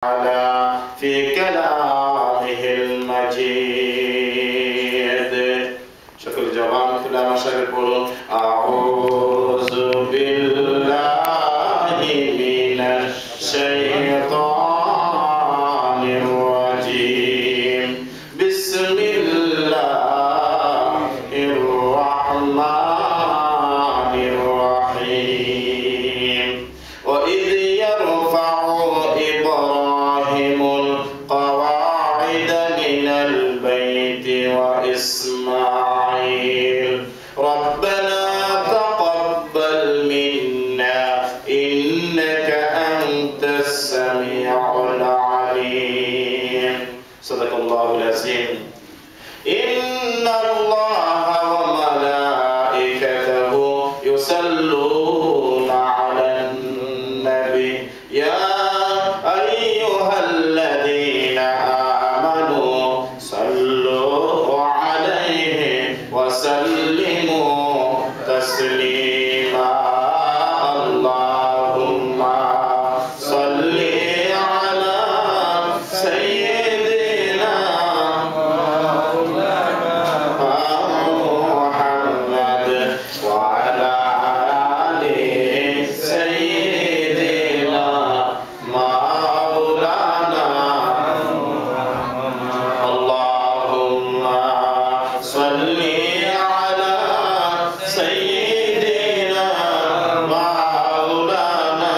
في كلامه المجيد شكر جوان كلا مشاكل قولون أعوذ بالله من الشيطان الرجيم بسم الله الرحمن الرحيم وإذ يرفع إبراهيم القواعد من البيت وإسماعيل ربنا تقبل منا إنك أنت السميع العليم صدق الله العظيم إن الله وملائكته يصلون على النبي يا أيها الذين آمنوا صلوا عليه وسلموا تسليما اللهم صل على سيدنا محمد وعلى آل سيدنا مولانا اللهم صل على سيدنا مولانا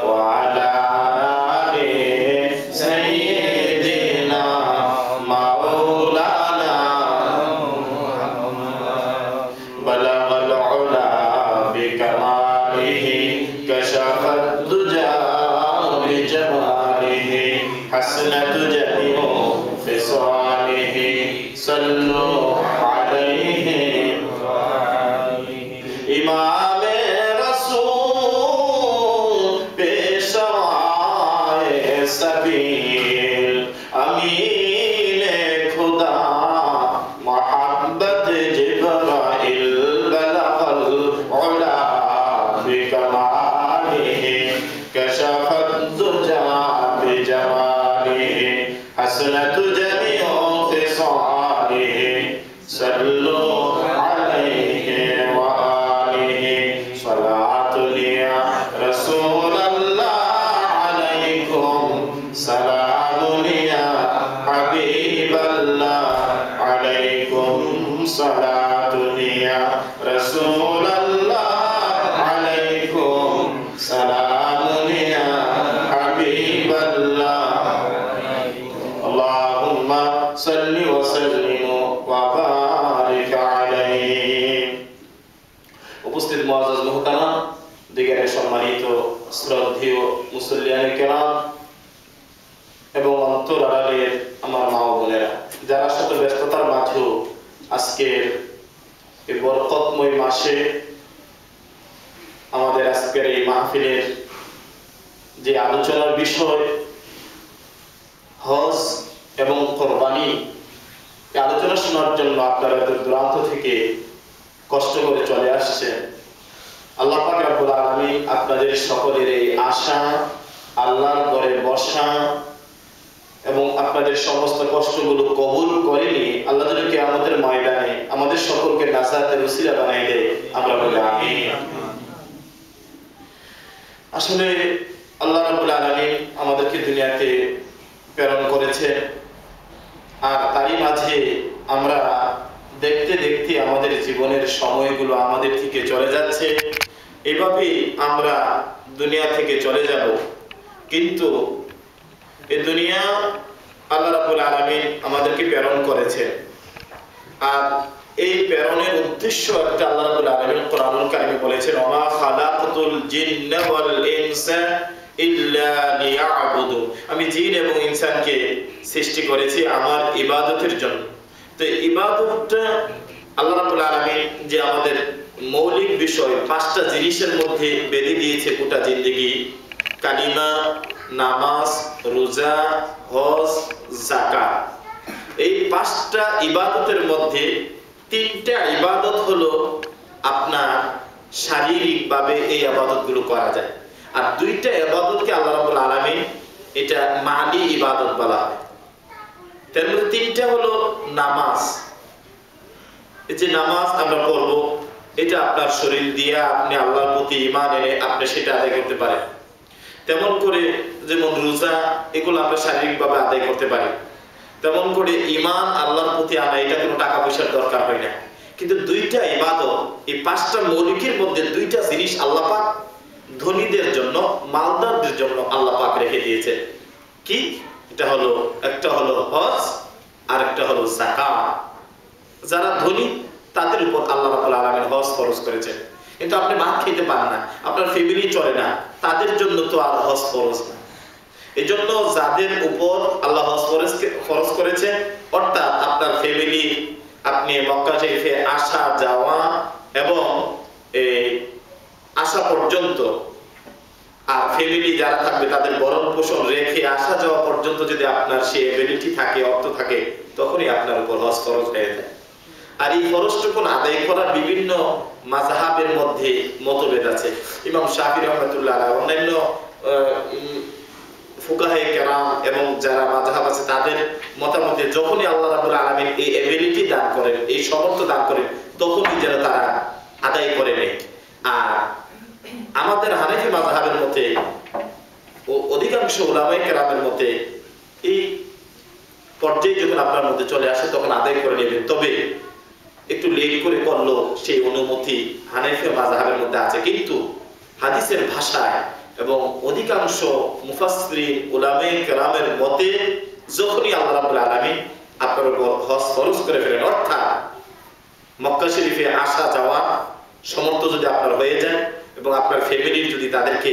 وعلى آل سيدنا مولانا بلغ العلا بكماله كشف الدجى بجماله حسنت جميع خصاله صلوا عليه إمام رسول पेशवाए सबील अमीन खुदा मोहब्बत जिब्राइल बलगल उला बिकमालिहि कशफत दुजा बिजमालिहि हसनत जमीउ खिसालिहि सल्लु अलैहि व आलिहि सलातुलिया रसूल सलामुलिया हबीबल्लाह अलैकुम सलातुलिया रसूलल्लाह अलैकुम सलामुलिया हबीबल्लाह अल्लाहुम्मा सल्लि व सल्लिम व बारिक अलैहि उपस्थित मुआज्जज मुहतरम दिगरे सम्मानित श्रद्धेय मुसल्लियाने केराम এবং অন্তর আড়ালের আমার মা ও বোনেরা যারা শত ব্যস্ততার মাঝেও আজকের এই বরকতময় মাসে আমাদের আজকের এই মাহফিলের যে আলোচনার বিষয় হজ এবং কোরবানি এই আলোচনা শোনার জন্য আপনারা দূর দূরান্ত থেকে কষ্ট করে চলে আসছেন আল্লাহ পাক রব্বুল আলামিন আপনাদের সকলের এই আশা আল্লাহর ঘরে বসা এবং আপনাদের সমস্ত কষ্টগুলো কবুল করে নিয়ে আল্লাহ যেন কিয়ামতের ময়দানে আমাদের সকলকে নাজাতের ওসিলা বানাই দেয় আমরা বলি আমিন আসলে আল্লাহ রাব্বুল আলামিন আমাদেরকে দুনিয়াতে প্রেরণ করেছে আর তারই মাঝে আমরা দেখতে দেখতে আমাদের জীবনের সময়গুলো আমাদের থেকে চলে যাচ্ছে এভাবেই আমরা দুনিয়া থেকে চলে যাব কিন্তু এই দুনিয়া আল্লাহ রাব্বুল আলামিন আমাদেরকে প্রেরণ করেছে আর এই প্রেরণের উদ্দেশ্য একটা আল্লাহ রাব্বুল আলামিন কোরআনুল কারীমে বলেছেন ওয়া খালাকাতুল জিন্না ওয়াল ইনসা ইল্লা লিয়াবুদুন আমি জিন এবং ইনসানকে সৃষ্টি করেছি আমার ইবাদতের জন্য তো ইবাদতটা আল্লাহ রাব্বুল আলামিন যে আমাদের মৌলিক বিষয় পাঁচটা জিনিসের মধ্যে বেঁধে দিয়েছে গোটা জিন্দেগি কালিমা নামাজ রোজা হজ যাকাত এই পাঁচটা ইবাদতের মধ্যে তিনটা ইবাদত হলো আপনার শারীরিকভাবে এই ইবাদতগুলো করা যায় আর দুইটা ইবাদতকে আল্লাহ রাব্বুল আলামিন এটা মালি ইবাদত বলা হয়। তার মধ্যে তিনটা হলো নামাজ। এই যে নামাজ আমরা পড়ব, এটা আপনার শরীর দিয়ে আপনি আল্লাহর প্রতি ঈমান এনে আপনি সেটা আদায় করতে পারেন। তেমন করে যেমন রোজা, এগুলো আমরা শারীরিকভাবে আদায় করতে পারি। তেমন করে ঈমান আল্লাহর প্রতি আনা, এটা কোনো টাকা পয়সার দরকার হয় না। কিন্তু দুইটা ইবাদত, এই পাঁচটা মৌলিকের মধ্যে দুইটা জিনিস আল্লাহ পাক ধনীদের জন্য, মালদারদের জন্য আল্লাহ পাক রেখে দিয়েছে। কি? এটা হলো, একটা হলো হজ আর একটা হলো যাকাত। যারা ধনী তাদের উপর আল্লাহ রাব্বুল আলামিন হজ ফরজ করেছেন। কিন্তু আপনি ভাত খেতে পান না, আপনার ফ্যামিলি চলে না, তাদের জন্য তো আর হজ ফরজ না। এজন্য যাদের উপর আল্লাহ হজ ফরজ করেছেন, অর্থাৎ আপনার ফ্যামিলি, আপনি মক্কা শরীফে আসা যাওয়া এবং আসা পর্যন্ত, আর ফ্যামিলি যারা থাকবে তাদের ভরণ পোষণ রেখে আসা যাওয়া পর্যন্ত যদি আপনার সে এবিলিটি থাকে, অর্থ থাকে, তখনই আপনার উপর হজ ফরজ হয়ে যায়। আর এই ফরজটুকু আদায় করার বিভিন্ন মাযহাবের মধ্যে মতভেদ আছে। ইমাম শাফিঈ রাহমাতুল্লাহ আলাইহি, অন্যান্য ফুকাহায়ে কেরাম এবং যারা মাযহাব আছে তাদের মতামতে যখনই আল্লাহ রাব্বুল আলামিন এই এবিলিটি দান করেন, এই সামর্থ্য দান করেন, তখনই যেন তারা আদায় করে নেয়। আর আমাদের হানাফি মাযহাবের মতে ও অধিকাংশ উলামায়ে কেরামের মতে এই পর্যায়ে যখন আপনার মধ্যে চলে আসে তখন আদায় করে নেবেন। তবে একটু লেট করে করলো সেই অনুমতি হানাফি মাযহাবের মধ্যে আছে। কিন্তু হাদিসের ভাষায় এবং অধিকাংশ মুফাসসিরিন উলামায়ে কেরামের মতে যখনই আল্লাহ রাব্বুল আলামিন আপনার উপর হজ ফরজ করে ফেলেন, অর্থাৎ মক্কা শরীফে আসা যাওয়া সামর্থ্য যদি আপনার হয়ে যায় এবং আপনার ফ্যামিলির যদি তাদেরকে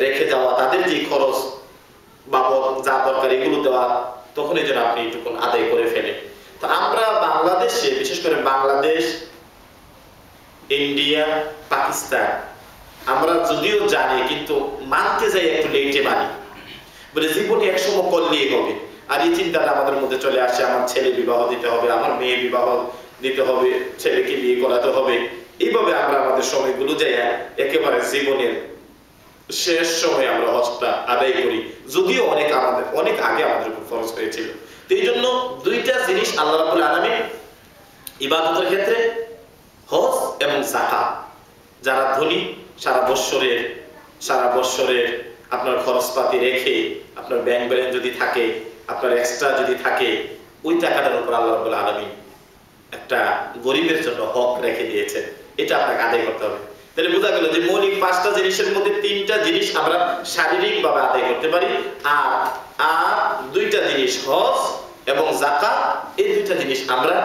রেখে যাওয়া, তাদের যে খরচ বাবদ যা দরকার এগুলো দেওয়া, তখনই যেন আপনি এটুকু আদায় করে ফেলেন। তো আমরা বাংলাদেশে, বিশেষ করে বাংলাদেশ, ইন্ডিয়া, পাকিস্তান, আমরা যদিও জানি কিন্তু মানতে যাই একটু লেটে মানি, বলে জীবনে একসময় করলেই হবে। আর এই চিন্তাটা আমাদের মধ্যে চলে আসে, আমার ছেলে বিবাহ দিতে হবে, আমার মেয়ে বিবাহ দিতে হবে, ছেলেকে বিয়ে করাতে হবে। এইভাবে আমরা আমাদের সময়গুলো যাই একেবারে জীবনের শেষ সময় আমরা হজটা আদায় করি, যদিও অনেক আগে আমাদের উপর ফরজ হয়েছিল। তো এই জন্য দুইটা জিনিস আল্লাহ রাব্বুল আলামিন ইবাদতের ক্ষেত্রে, হজ এবং যাকাত, যারা ধনী সারা বৎসরের আপনার খরচপাতি রেখে, আপনার ব্যাংক ব্যালেন্স যদি থাকে, আপনার এক্সট্রা যদি থাকে, ওই টাকাটার উপর আল্লাহ রাব্বুল আলামিন একটা গরিবের জন্য হক রেখে দিয়েছে, এটা আপনাকে আদায় করতে হবে। তাহলে বোঝা গেল যে মৌলিক পাঁচটা জিনিসের মধ্যে তিনটা জিনিস আমরা শারীরিকভাবে আদায় করতে পারি, আর দুইটা জিনিস হজ এবং যাকাত, এই দুইটা জিনিস আমরা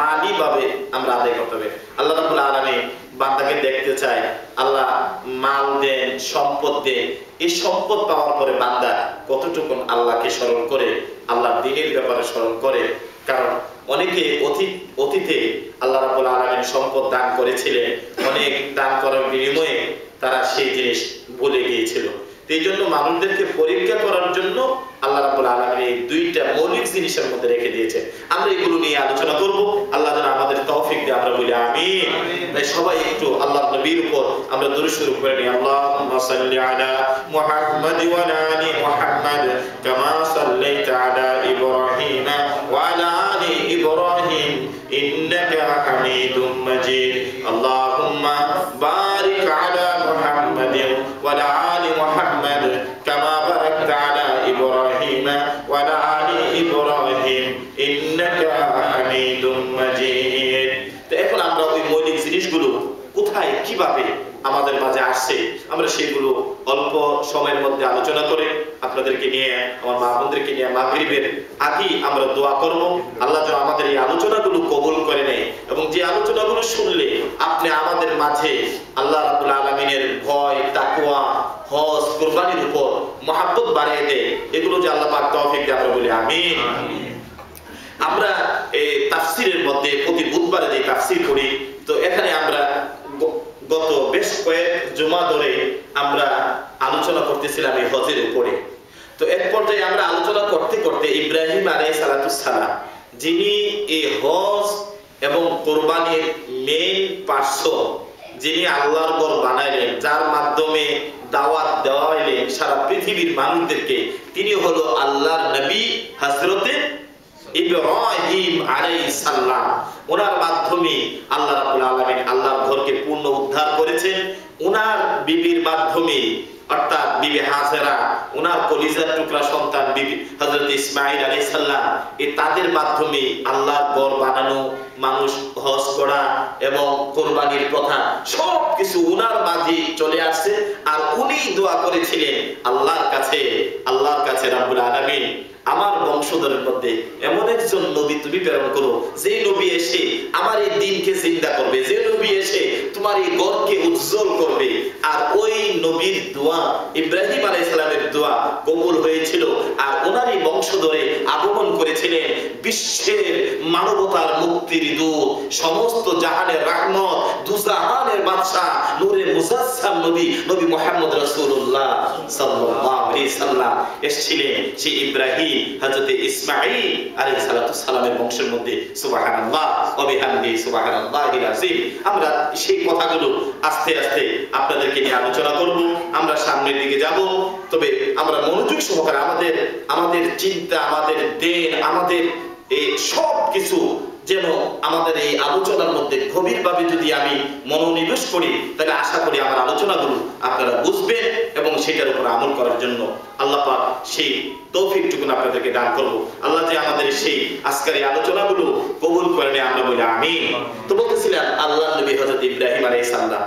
মালিভাবে আমরা আদায় করতে হবে। আল্লাহ রাব্বুল আলামিন বান্দাকে দেখতে চায়, আল্লাহ মাল দেন, সম্পদ দেন। এই সম্পদ পাওয়ার পরে বান্দা কতটুকু আল্লাহকে স্মরণ করে, আল্লাহর দ্বীনের ব্যাপারে স্মরণ করে। কারণ অনেকে অতীতে আল্লাহ রাব্বুল আলামিন সম্পদ দান করেছিলেন, অনেক দান করার বিনিময়ে তারা সেই জিনিস ভুলে গিয়েছিল। এই জন্য মানুষদেরকে পরীক্ষা করার জন্য আল্লাহ রাব্বুল আলামিন এই দুইটা মৌলিক জিনিসের মধ্যে রেখে দিয়েছে। আমরা এগুলো নিয়ে আলোচনা করব। আল্লাহ যেন আমাদের তৌফিক দেয়, আমরা বলি আমিন। তাই সবাই একটু আল্লাহর নবীর উপর আমরা দরুদ শরীফ পড়ে নিই। আল্লাহুম্মা সাল্লি আলা মুহাম্মাদ ওয়া আলা আলি মুহাম্মাদ কামা সাল্লাইতা আলা ইব্রাহিম ওয়া আলা আলি ইব্রাহিম ইন্নাকা হামিদুম মাজিদ। আল্লাহুম্মা বারিক আলা মুহাম্মাদ ওয়া আলা আলি মুহাম্মাদ কামা বারাকতা আলা ইব্রাহিম ওয়া আলা আলি ইব্রাহিম ইন্নাকা হামিদুম মাজিদ। তো এখন আমরা ওই মৌলিক জিনিসগুলো কোথায় কিভাবে আমাদের মাঝে আসছে, আমরা সেগুলো অল্প সময়ের মধ্যে আলোচনা করে আপনাদেরকে নিয়ে, আমার মা বোনদেরকে নিয়ে মাগরিবের আগেই আমরা দোয়া করব। আল্লাহ যেন আমাদের এই আলোচনাগুলো কবুল করে নেয় এবং যে আলোচনাগুলো শুনলে আপনি আমাদের মাঝে আল্লাহ রাব্বুল আলামিনের ভয়, তাকওয়া, হজ, কুরবানির উপর মহব্বত বাড়িয়ে দেয়, এগুলো যে আল্লাহ পাক তৌফিক দেয়, আমরা বলি আমিন। আমরা এই তাফসীরের মধ্যে প্রতি বুধবারে যে তাফসীর করি, তো এখানে আমরা গত বেশ কয়েক জুমা ধরে আমরা আলোচনা করতেছিলাম এই হজের উপরে। তো এক পর্যায়ে আমরা আলোচনা করতে করতে ইব্রাহিম আলাইহিস সালাম, যিনি এই হজ এবং কুরবানির মেইন পার্সন, যিনি আল্লাহর ঘর বানাইলেন, যার মাধ্যমে দাওয়াত দেওয়া হইলেন সারা পৃথিবীর মানুষদেরকে, তিনি হলো আল্লাহর নবী হযরতে ইব্রাহিম আলাইহিস সালাম। ওনার মাধ্যমে আল্লাহ রাব্বুল আলামিন আল্লাহর ঘরকে পূর্ণ উদ্ধার করেছেন। ওনার বিবির মাধ্যমে, অর্থাৎ বিবি হাজেরা, ওনার কলিজার টুকরা সন্তান বিবি হযরত ইসমাঈল আলাইহিস সালাম, তাদের মাধ্যমে আল্লাহর ঘর বানানো, মানুষ হজ করা এবং কুরবানির প্রথা সবকিছু ওনার মাঝে চলে আসছে। আর উনি দোয়া করেছিলেন আল্লাহর কাছে রাব্বুল আলামিন আমার বংশধরের মধ্যে এমন একজন নবী তুমি প্রেরণ করো, যে নবী এসে আমার এই দিনকে জিন্দা করবে, যে নবী এসে তোমার এই ঘরকে উজ্জ্বল করবে। আর ওই নবীর দোয়া, ইব্রাহিম আলাইহিস সালামের দোয়া কবুল হয়েছিল। আর ওনারই বংশধরে আগমন করেছিলেন বিশ্বের মানবতার মুক্তির দূত, সমস্ত জাহানের রহমত, দুজাহানের বাদশা, নূরে মুজাসসাম নবী মুহাম্মদ রাসূলুল্লাহ সাল্লাল্লাহু আলাইহি সাল্লাম এসেছিলেন সেই ইব্রাহিম হযরত ইসমাঈল আলাইহিস সালামের বংশের মধ্যে। সুবহানাল্লাহ ওয়া বিহামদিহি সুবহানাল্লাহিল আযীম। আমরা সেই কথাগুলো আস্তে আস্তে আপনাদেরকে নিয়ে আলোচনা করব। আমরা সামনের দিকে যাব, তবে আমরা মনোযোগ সহকারে আমাদের চিন্তা, আমাদের দেন, আমাদের এই সব কিছু যেন আমাদের এই আলোচনার মধ্যে গভীরভাবে যদি আমি মনোনিবেশ করি, তাহলে আশা করি আমার আলোচনাগুলো আপনারা বুঝবেন এবং সেটার উপর আমল করার জন্য আল্লাহ পাক সেই তৌফিকটুকু আপনাদেরকে দান করব। আল্লাহ যে আমাদের সেই আজকের এই আলোচনাগুলো কবুল করে নেয়, আমরা বলি আমিন। তো বলতেছিলাম আল্লাহর নবী হযরত ইব্রাহিম আলাইহিস সালাম,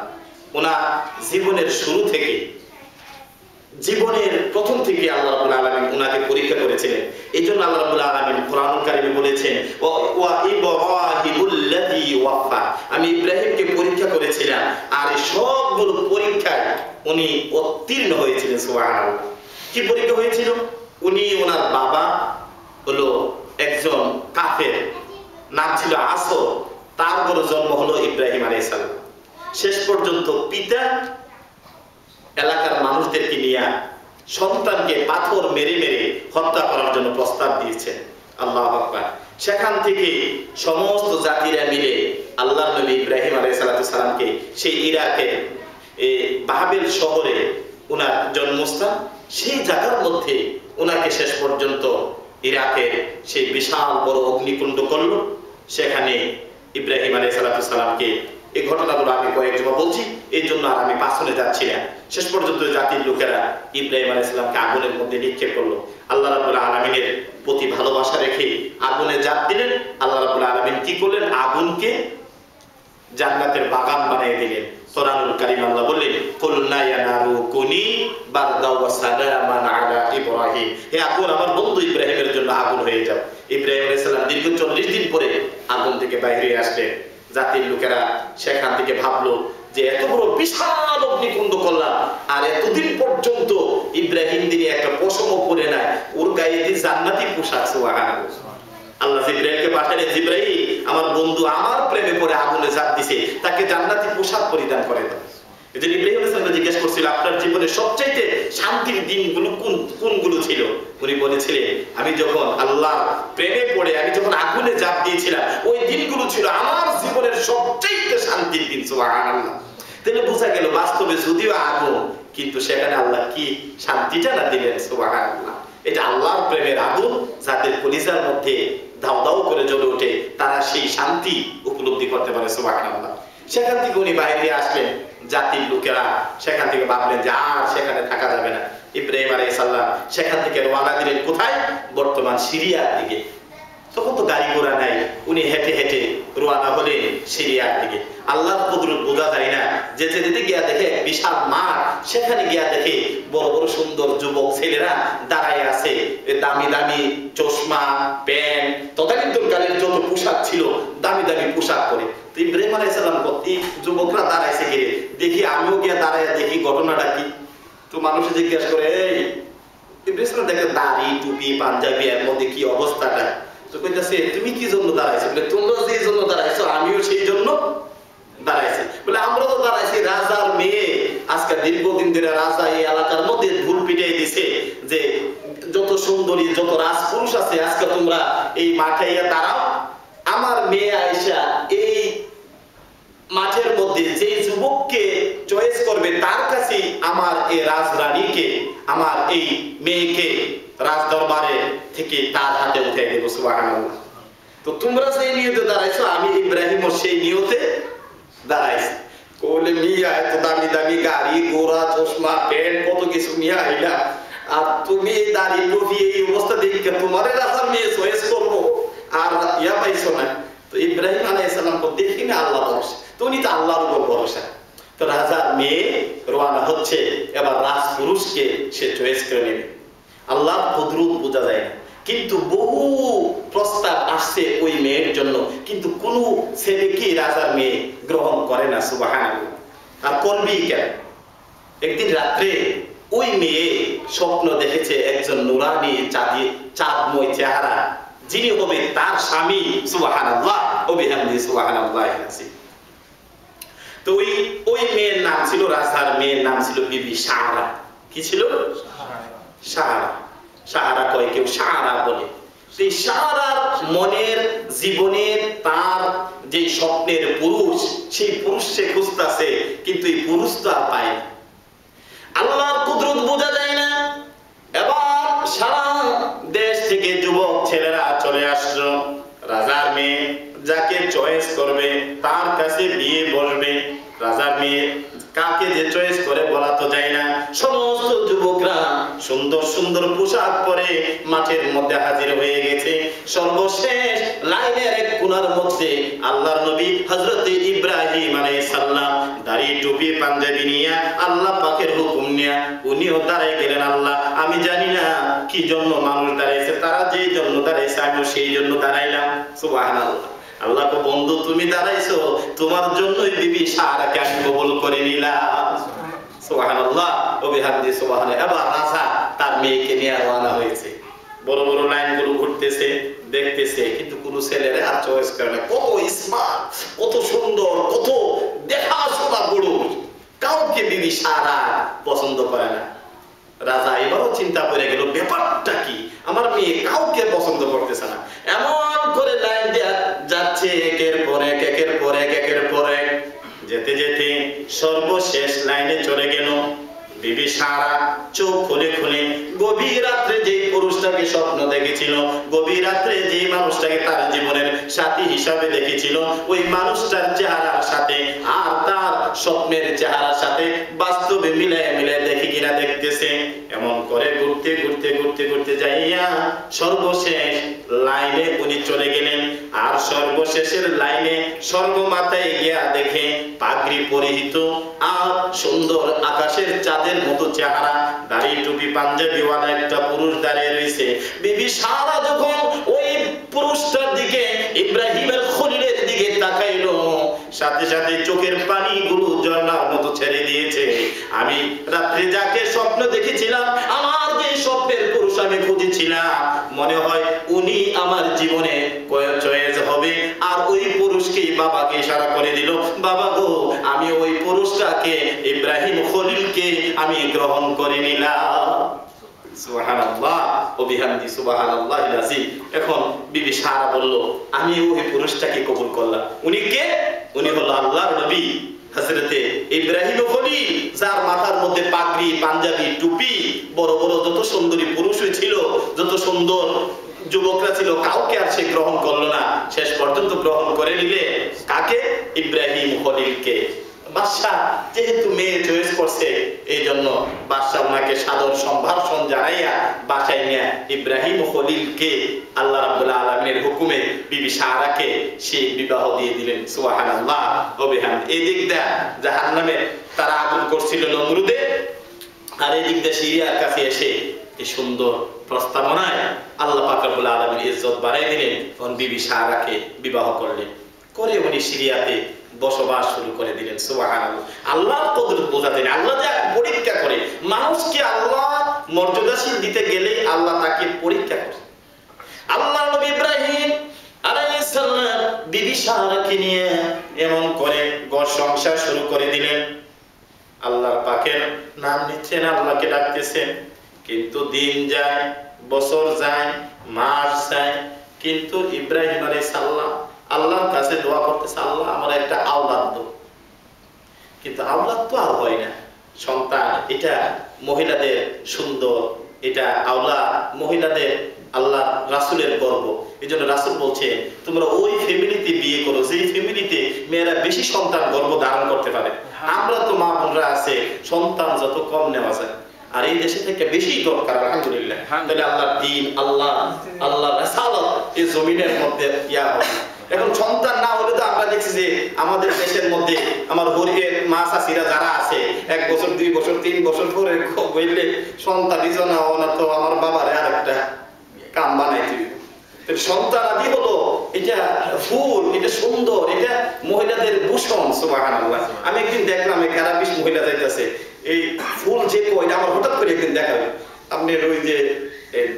ওনার জীবনের শুরু থেকে, জীবনের প্রথম থেকে আল্লাহ রাব্বুল আলামিন উনাকে পরীক্ষা করেছিলেন। এইজন্য আল্লাহ রাব্বুল আলামিন কোরআনুল কারীমে বলেছেন ওয়া ইব্রাহিমুল্লাযী ওয়াফা, আমি ইব্রাহিমকে পরীক্ষা করেছিলাম, আর এই সবগুলো পরীক্ষায় উনি উত্তীর্ণ হয়েছিলেন। সুবহানাল্লাহ। কি পরীক্ষা হয়েছিল? উনি, ওনার বাবা হলো একজন কাফের, নাম ছিল আসর, তার বড় জন্ম হলো ইব্রাহিম আলাইহিস সালাম। শেষ পর্যন্ত পিতা এলাকার মানুষদেরকে নিয়ে সন্তানকে পাথর মেরে মেরে হত্যা করার জন্য প্রস্তাব দিয়েছেন। আল্লাহু আকবার। সেখান থেকে সমস্ত জাতিরা মিলে আল্লাহর নবী ইব্রাহিম আলাইহিস সালামকে সেই ইরাকের বাবেল শহরে ওনার জন্মস্থান, সেই জায়গার মধ্যে ওনাকে শেষ পর্যন্ত ইরাকের সেই বিশাল বড় অগ্নিকুণ্ড করলো। সেখানে ইব্রাহিম আলাইহিস সালামকে, এই ঘটনাগুলো আমি কয়েকবার বলছি, এই জন্য আর আমি পাছনে যাচ্ছি না। শেষ পর্যন্ত জাতির লোকেরা ইব্রাহিম আলাইহিস সালামকে আগুনের মধ্যে নিক্ষেপ করলো। আল্লাহ রাব্বুল আলামিনের প্রতি ভালোবাসা রেখে আগুনে জাত দিলেন। আল্লাহ রাব্বুল আলামিন কি করলেন? আগুনকে জান্নাতের বাগান বানিয়ে দিলেন। কোরআনুল কারীম আল্লাহ বললেন কুলনা ইয়া নারু কুনি বারদাও ওয়া সালামান আলা ইব্রাহিম, হে আগুন আমার বন্ধু ইব্রাহিমের জন্য আগুন হয়ে যাও। ইব্রাহিম আলাইহিস সালাম দীর্ঘ 40 দিন পরে আগুন থেকে বাইরে আসলেন। জাতির লোকেরা সেখান থেকে ভাবলো যে এত বড় বিশাল অগ্নিকুণ্ড করলাম, আর এতদিন পর্যন্ত ইব্রাহিম দিনে একটা পশমও পরে নাই, ওর গায়ে দিয়ে জান্নাতি পোশাক। সুবহানাল্লাহ। আল্লাহ জিবরাইলকে পাঠালেন, জিবরাইল আমার বন্ধু আমার প্রেমে পড়ে আগুনে ঝাঁপ দিছে, তাকে জান্নাতি পোশাক পরিধান করে দাও। এজন্য ইব্রাহিম আলাইহিস সালাম জিজ্ঞেস করছিল আপনার জীবনে সবচাইতে শান্তির দিনগুলো কোনগুলো ছিল? উনি বলেছিলেন আমি যখন আল্লাহর প্রেমে পড়ে আমি যখন আগুনে ঝাঁপ দিয়েছিলাম, ওই দিনগুলো ছিল আমার জীবনের সবচাইতে শান্তির দিন। সুবহানাল্লাহ। তাহলে বোঝা গেল বাস্তবে যদিও আগুন, কিন্তু সেখানে আল্লাহ কি শান্তিটা না দিলেন। সুবহানাল্লাহ। এটা আল্লাহর প্রেমের আগুন, যাদের কলিজার মধ্যে দাও দাও করে জ্বলে ওঠে, তারা সেই শান্তি উপলব্ধি করতে পারে। সুবহানাল্লাহ। সেখান থেকে উনি বাইরে আসলেন। জাতির লোকেরা সেখান থেকে ভাবলেন যে আর সেখানে থাকা যাবে না। ইব্রাহিম আলাইহিস সালাম সেখান থেকে রওনা দিলেন কোথায়? বর্তমান সিরিয়ার দিকে। তখন তো গাড়ি ঘোড়া নাই, উনি হেঁটে হেঁটে রওনা হলেন সিরিয়ার দিকে। আল্লাহর কুদরত বোঝা যায় না। যেতে যেতে গিয়া দেখে বিশাল মাঠ, সেখানে গিয়া দেখে বড় বড় সুন্দর যুবক ছেলেরা দাঁড়ায় আছে, দামি দামি চশমা, প্যান্ট, তদানীন্তনকালের যত পোশাক ছিল দামি দামি পোশাক পরে। তো ইব্রাহিম আলাইহিস সালাম এই যুবকরা দাঁড়াইছে গিয়ে দেখি, আমিও গিয়া দাঁড়ায় দেখি ঘটনাটা কি। তো মানুষে জিজ্ঞাসা করে, এই ইব্রাহিম সালাম দেখে দাড়ি, টুপি, পাঞ্জাবি, এর মধ্যে কি অবস্থাটা? তো কইতাছে তুমি কি জন্য দাঁড়াইছো? বলে তোমরা যে জন্য দাঁড়াইছো আমিও সেই জন্য দাঁড়াইছি। বলে আমরা তো দাঁড়াইছি রাজার মেয়ে, আজকে দীর্ঘদিন ধরে রাজা এই এলাকার মধ্যে ঢুল পিটাই দিছে যে যত সুন্দরী যত রাজপুরুষ আছে আজকে তোমরা এই মাঠে দাঁড়াও। আমার মেয়ে আয়েশা এই মাঠের মধ্যে যে যুবককে চয়েস করবে তার কাছে আমার এই রাজরানীকে, আমার এই মেয়েকে রাজ দরবারে থেকে তার হাতে উঠে দেব। সুবহানাল্লাহ। তো তোমরা সেই নিয়তে দাঁড়াইছো, আমি ইব্রাহিমও সেই নিয়তে দাঁড়াইছি। কোলে মিয়া এত দামি দামি গাড়ি, গোড়া, চশমা, প্যান্ট, কত কিছু নিয়ে আইলা, আর তুমি দাড়ি টুপি এই অবস্থা দেখে তোমার রাজার মেয়ে চয়েস করবো আর ইয়া পাইছো না। তো ইব্রাহিম আলাইহিস সালাম কো দেখি না আল্লাহ ভরসা, তো উনি তো আল্লাহর উপর ভরসা। তো রাজার মেয়ে রওনা হচ্ছে, এবার রাজপুরুষকে সে চয়েস করে নেবে। আল্লাহর কুদরত বোঝা যায় না, কিন্তু বহু প্রস্তাব আসছে ওই মেয়ের জন্য, কিন্তু কোন ছেলেকে রাজার মেয়ে গ্রহণ করে না। সুবহানাল্লাহ। আর করবেই কেন? একদিন রাত্রে ওই মেয়ে স্বপ্ন দেখেছে একজন নুরানি চাঁদময় চেহারা, যিনি হবে তার স্বামী। সুবহানাল্লাহ ওয়া বিহামদিহি সুবহানাল্লাহিল আযীম। তো ওই মেয়ের নাম ছিল, রাজার মেয়ের নাম ছিল বিবি সাহারা। কি ছিল? সাহারা। সাহারা কয় কেউ সাহারা বলে। সেই সাহারার মনের জীবনের তার যে স্বপ্নের পুরুষ, সেই পুরুষ সে খুঁজতেছে, কিন্তু এই পুরুষ তো আর পায় না। আল্লাহর কুদরত বোঝা যায় না। এবার সারা দেশ থেকে যুবক ছেলেরা চলে আসলো। রাজার মেয়ে যাকে চয়েস করবে তার কাছে বিয়ে বসবে। রাজার মেয়ে কাকে যে চয়েস করে বলা তো যায় না। সমস্ত যুবকরা সুন্দর সুন্দর পোশাক পরে মাঠের মধ্যে হাজির হয়ে গেছে। সর্বশেষ লাইনের এক কোণার মধ্যে আল্লাহর নবী হযরত ইব্রাহিম আলাইহিস সালাম দাড়ি টুপি পাঞ্জাবি নিয়ে আল্লাহ পাকের হুকুম নিয়ে উনিও দাঁড়ায় গেলেন। আল্লাহ আমি জানি না কি জন্য মানুষ দাঁড়াইছে, তারা যেই জন্য দাঁড়াইছে আমিও সেই জন্য দাঁড়াইলাম। সুবহানাল্লাহ। আল্লাহ কো বন্ধু তুমি দাঁড়াইছো, তোমার জন্যই বিবি সারাকে আমি কবুল করে নিলাম। সুবহানাল্লাহ ওয়া বিহামদিহি সুবহানাল্লাহ। এবার রাজা তার মেয়েকে নিয়ে রওনা হয়েছে। বড় বড় লাইনগুলো ঘুরতেছে, দেখতেছে, কিন্তু কোন ছেলেরা আর চয়েস করে না। কত স্মার্ট, কত সুন্দর, কত দেখাশোনা পুরুষ, কাউকে বিবি সারা পছন্দ করে না। রাজা এবারও চিন্তা করে গেল ব্যাপারটা কি, আমার মেয়ে কাউকে পছন্দ করতেছে না। এমন করে লাইন দেয়া যাচ্ছে, একের পর এক, একের পর এক, একের পর এক। যেতে যেতে সর্বশেষ লাইনে চলে গেল বিবি সারা। চোখ খুলে খুলে গভীর রাত্রে যে পুরুষটাকে স্বপ্ন দেখেছিল, গভীর রাত্রে যে মানুষটাকে তার জীবনের সাথী হিসাবে দেখেছিল, ওই মানুষটার চেহারার সাথে আর তার স্বপ্নের চেহারার সাথে বাস্তবে মিলায় মিলায় দেখে কিনা দেখতেছে। এমন করে ঘুরতে ঘুরতে ঘুরতে ঘুরতে যাইয়া সর্বশেষ লাইনে উনি চলে গেলেন। আর সর্বশেষের লাইনে সর্বমাথায় গিয়া দেখে পাগড়ি পরিহিত আর সুন্দর আকাশের চাঁদের মতো চেহারা, দাড়ি টুপি পাঞ্জাবিওয়ালা একটা পুরুষ দাঁড়িয়ে রয়েছে। বিবি সারা যখন ওই পুরুষটার দিকে, ইব্রাহিমের খলিলের দিকে তাকাইলো, সাথে সাথে চোখের পানিগুলো ঝর্ণার মতো ছেড়ে দিয়েছে। আমি রাত্রে যাকে স্বপ্ন দেখেছিলাম, আমার যে স্বপ্নের পুরুষ আমি খুঁজেছিলাম, মনে হয় উনি আমার জীবনে চয়েস হবে। আর ওই পুরুষকেই বাবাকে ইশারা করে দিল, বাবা গো আমি ওই পুরুষটাকে, ইব্রাহিম খলিলকে আমি গ্রহণ করে নিলাম। সুবহানাল্লাহ ওয়া বিহামদিহি সুবহানাল্লাহিল আযীম। এখন বিবি সারা বলল আমি ওই পুরুষটাকে কবুল করলাম। উনি কে? উনি হলো আল্লাহর নবী হযরতে ইব্রাহিম খলিল, যার মাথার মধ্যে পাগড়ি, পাঞ্জাবি, টুপি, বড় বড় যত সুন্দরী পুরুষ ছিল, যত সুন্দর যুবকরা ছিল, কাউকে আর সে গ্রহণ করলো না। শেষ পর্যন্ত গ্রহণ করে নিলে কাকে? ইব্রাহিম খলিলকে। বাদশা যেহেতু মেয়ে চয়েস করছে, এই জন্য বাদশা ওনাকে সাদর সম্ভাষণ জানাইয়া বাসায় নিয়ে ইব্রাহিম খলিলকে আল্লাহ রাব্বুল আলামিনের হুকুমে বিবি সারাকে সে বিবাহ দিয়ে দিলেন। সুবহানাল্লাহ ওয়া বিহামদিহি। এই দিক দিয়ে জাহান্নামে তারা আগুন করছিল নমরুদে, আর এই দিক দিয়ে সিরিয়ার কাছে এসে এই সুন্দর প্রস্তাবনায় আল্লাহ পাক রব্বুল আলামিন ইজ্জত বাড়াই দিলেন। তখন বিবি সারাকে বিবাহ করলেন, করে উনি সিরিয়াতে বসবাস শুরু করে দিলেন। সুবহানাল্লাহ। আল্লাহর কুদরত বোঝাতে নেই। আল্লাহ যে পরীক্ষা করে মানুষকে, আল্লাহ মর্যাদাশীল দিতে গেলে আল্লাহ তাকে পরীক্ষা করে। আল্লাহ নবী ইব্রাহিম আলাইহিস সালাম বিবি সারাকে নিয়ে এমন করে ঘর সংসার শুরু করে দিলেন। আল্লাহর পাকের নাম নিচ্ছেন, আল্লাহকে ডাকতেছেন, কিন্তু দিন যায়, বছর যায়, মাস যায়, কিন্তু ইব্রাহিম আলাইহিস সালাম আল্লাহর কাছে দোয়া করতেছে, আল্লাহ আমার একটা আওলাদ দাও, কিন্তু আওলাদ তো আর হয় না। সন্তান এটা মহিলাদের সুন্দর, এটা আওলাদ মহিলাদের আল্লাহ রাসূলের গর্ব। এই জন্য রাসূল বলছে তোমরা ওই ফ্যামিলিতে বিয়ে করো যেই ফ্যামিলিতে মেয়েরা বেশি সন্তান গর্ভ ধারণ করতে পারে। আমরা তো মা বোনরা আছে সন্তান যত কম নেওয়া যায়, আর এই দেশে থেকে বেশি দরকার আলহামদুলিল্লাহ। তাহলে আল্লাহর দ্বীন, আল্লাহ রাসালত এই জমিনের মধ্যে ইয়া হবে। এখন সন্তান না হলে তো আমরা দেখছি যে আমাদের দেশের মধ্যে আমার গরিবের মা চাষিরা যারা আছে 1 বছর 2 বছর 3 বছর পরে বললে সন্তান ইজনা না তো আমার বাবার আরেকটা কাম বানাইতে হবে। সন্তান আদি হলো এটা ফুল, এটা সুন্দর, এটা মহিলাদের ভূষণ। সুবহানাল্লাহ। আমি একদিন দেখলাম এক আরবিশ মহিলা যাইতেছে, এই ফুল যে কয়টা আমার হঠাৎ করে একদিন দেখাবে আপনি ওই যে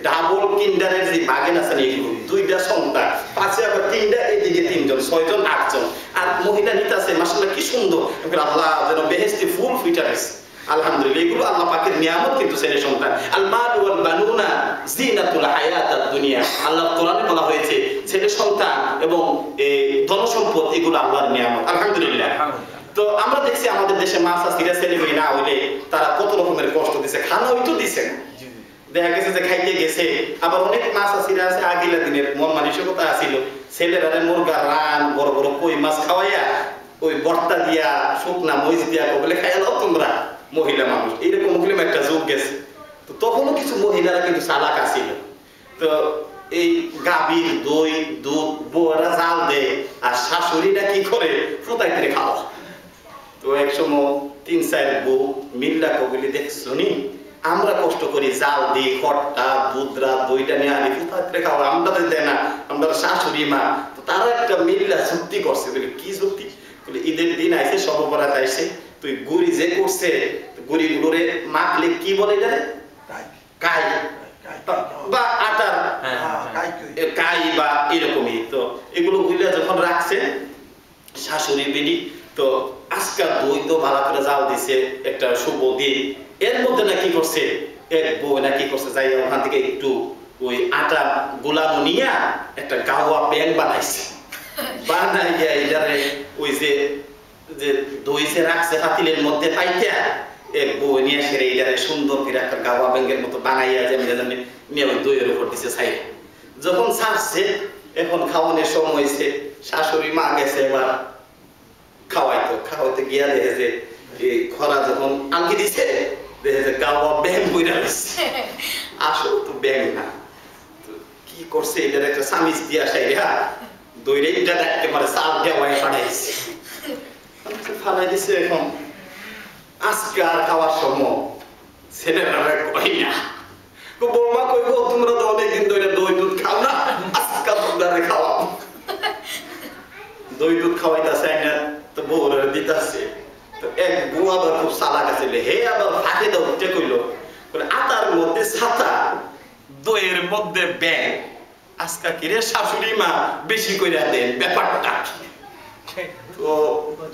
ডাবল কিন্ডারের যে বাগেন আছে এগুলো 2টা সন্তান, পাশে আবার 3টা, এদিকে 3জন, 6 জন 8 জন, আর মহিলা নিতেছে মাশাআল্লাহ কি সুন্দর। আল্লাহ যেন বেহেশতি ফুল ফুটাইছে আলহামদুলিল্লাহ। এগুলো আল্লাহ পাকের নিয়ামত কিন্তু ছেলে সন্তান। আল মাল ওয়াল বানুনা জিনাতুল হায়াতাদ দুনিয়া। আল্লাহ কোরআনে বলা হয়েছে ছেলে সন্তান এবং ধন সম্পদ এগুলো আল্লাহর নিয়ামত আলহামদুলিল্লাহ। তো আমরা দেখছি আমাদের দেশে মা চাষিরা ছেলে মেয়ে না হইলে তারা কত রকমের কষ্ট দিছে, খানাও তো দিছে না। দেখা গেছে যে খাইতে গেছে, আবার অনেক মাছ চাষিরা আছে আগিলা দিনের মন মানসিকতা আছিল ছেলেরা মুরগা রান বড় বড় কই মাছ খাওয়াইয়া ওই বর্তা দিয়া শুকনা মরিচ দিয়া বলে খাইয়ালো তোমরা মহিলা মানুষ। এইরকম মুসলিম একটা যুগ গেছে। তো তখনও কিছু মহিলারা কিন্তু চালাক আছিল। তো এই গাভীর দই দুধ বউরা জাল দেয় আর শাশুড়িরা কি করে ফুটাই করে খাওয়া। তো এক সময় 3-4 বউ মিল্লা কবলি দেখছো নি আমরা কষ্ট করি জাল দিই খট্টা দুধরা দইটা নিয়ে আনি ফুটাই করে খাওয়া, আমাদের দেয় না, আমরা শাশুড়ি মা। তো তারা একটা মিল্লা চুক্তি করছে। বলে কি চুক্তি? বলে ঈদের দিন আইসে সর্বপরাত আইসে তুই গুড়ি যে করছে গুড়ি গুলোরে মাখলে কি বলে জানে কাই বা আটার কাই বা এরকমই। তো এগুলো গুলা যখন রাখছে শাশুড়ি বেডি, তো আজকাল দই তো ভালো করে জাল দিছে একটা শুভ দিন, এর মধ্যে না কি করছে এক বউ না কি করছে যাই ওখান থেকে একটু ওই আটা গোলানো নিয়ে একটা গাওয়া ব্যাং বানাইছে। বানাইয়া এটারে ওই যে দই যে রাখছে পাতিলের মধ্যে পাইতে এক বউ নিয়ে সেরে এটারে সুন্দর করে একটা গাওয়া ব্যাংকের মতো বানাইয়া যেমনি যেমনি নিয়ে ওই দইয়ের উপর দিছে সাইডে। যখন ছাড়ছে এখন খাওয়ানোর সময় হয়েছে, শাশুড়ি মা গেছে এবার খাওয়াইতে গিয়া দেখে যে খরা যখন আলগি দিছে দেখে যে গাওয়া ব্যাং বইরা দিচ্ছে। আসলে তো ব্যাং না, কি করছে এটার একটা সামিজ দিয়া সাইডে দইরে এটা দেখতে পারে চাল দেওয়ায় ফাটাইছে ফালাই দিছে। এখন আজকে আর খাওয়ার সময় ছেলেরা কই না বৌমা কইব তোমরা তো অনেকদিন ধরে দই দুধ খাও না, আজকে তোমরা খাওয়াও। দই দুধ খাওয়াইতেছে না তো বউরা দিতেছে। তো এক বউ আবার খুব চালাক আছে, হে আবার ফাঁকে দাও উঠে কইলো আটার মধ্যে ছাতা দইয়ের মধ্যে ব্যাং, আজকা কিরে শাশুড়ি মা বেশি কইরা দেন ব্যাপারটা। তো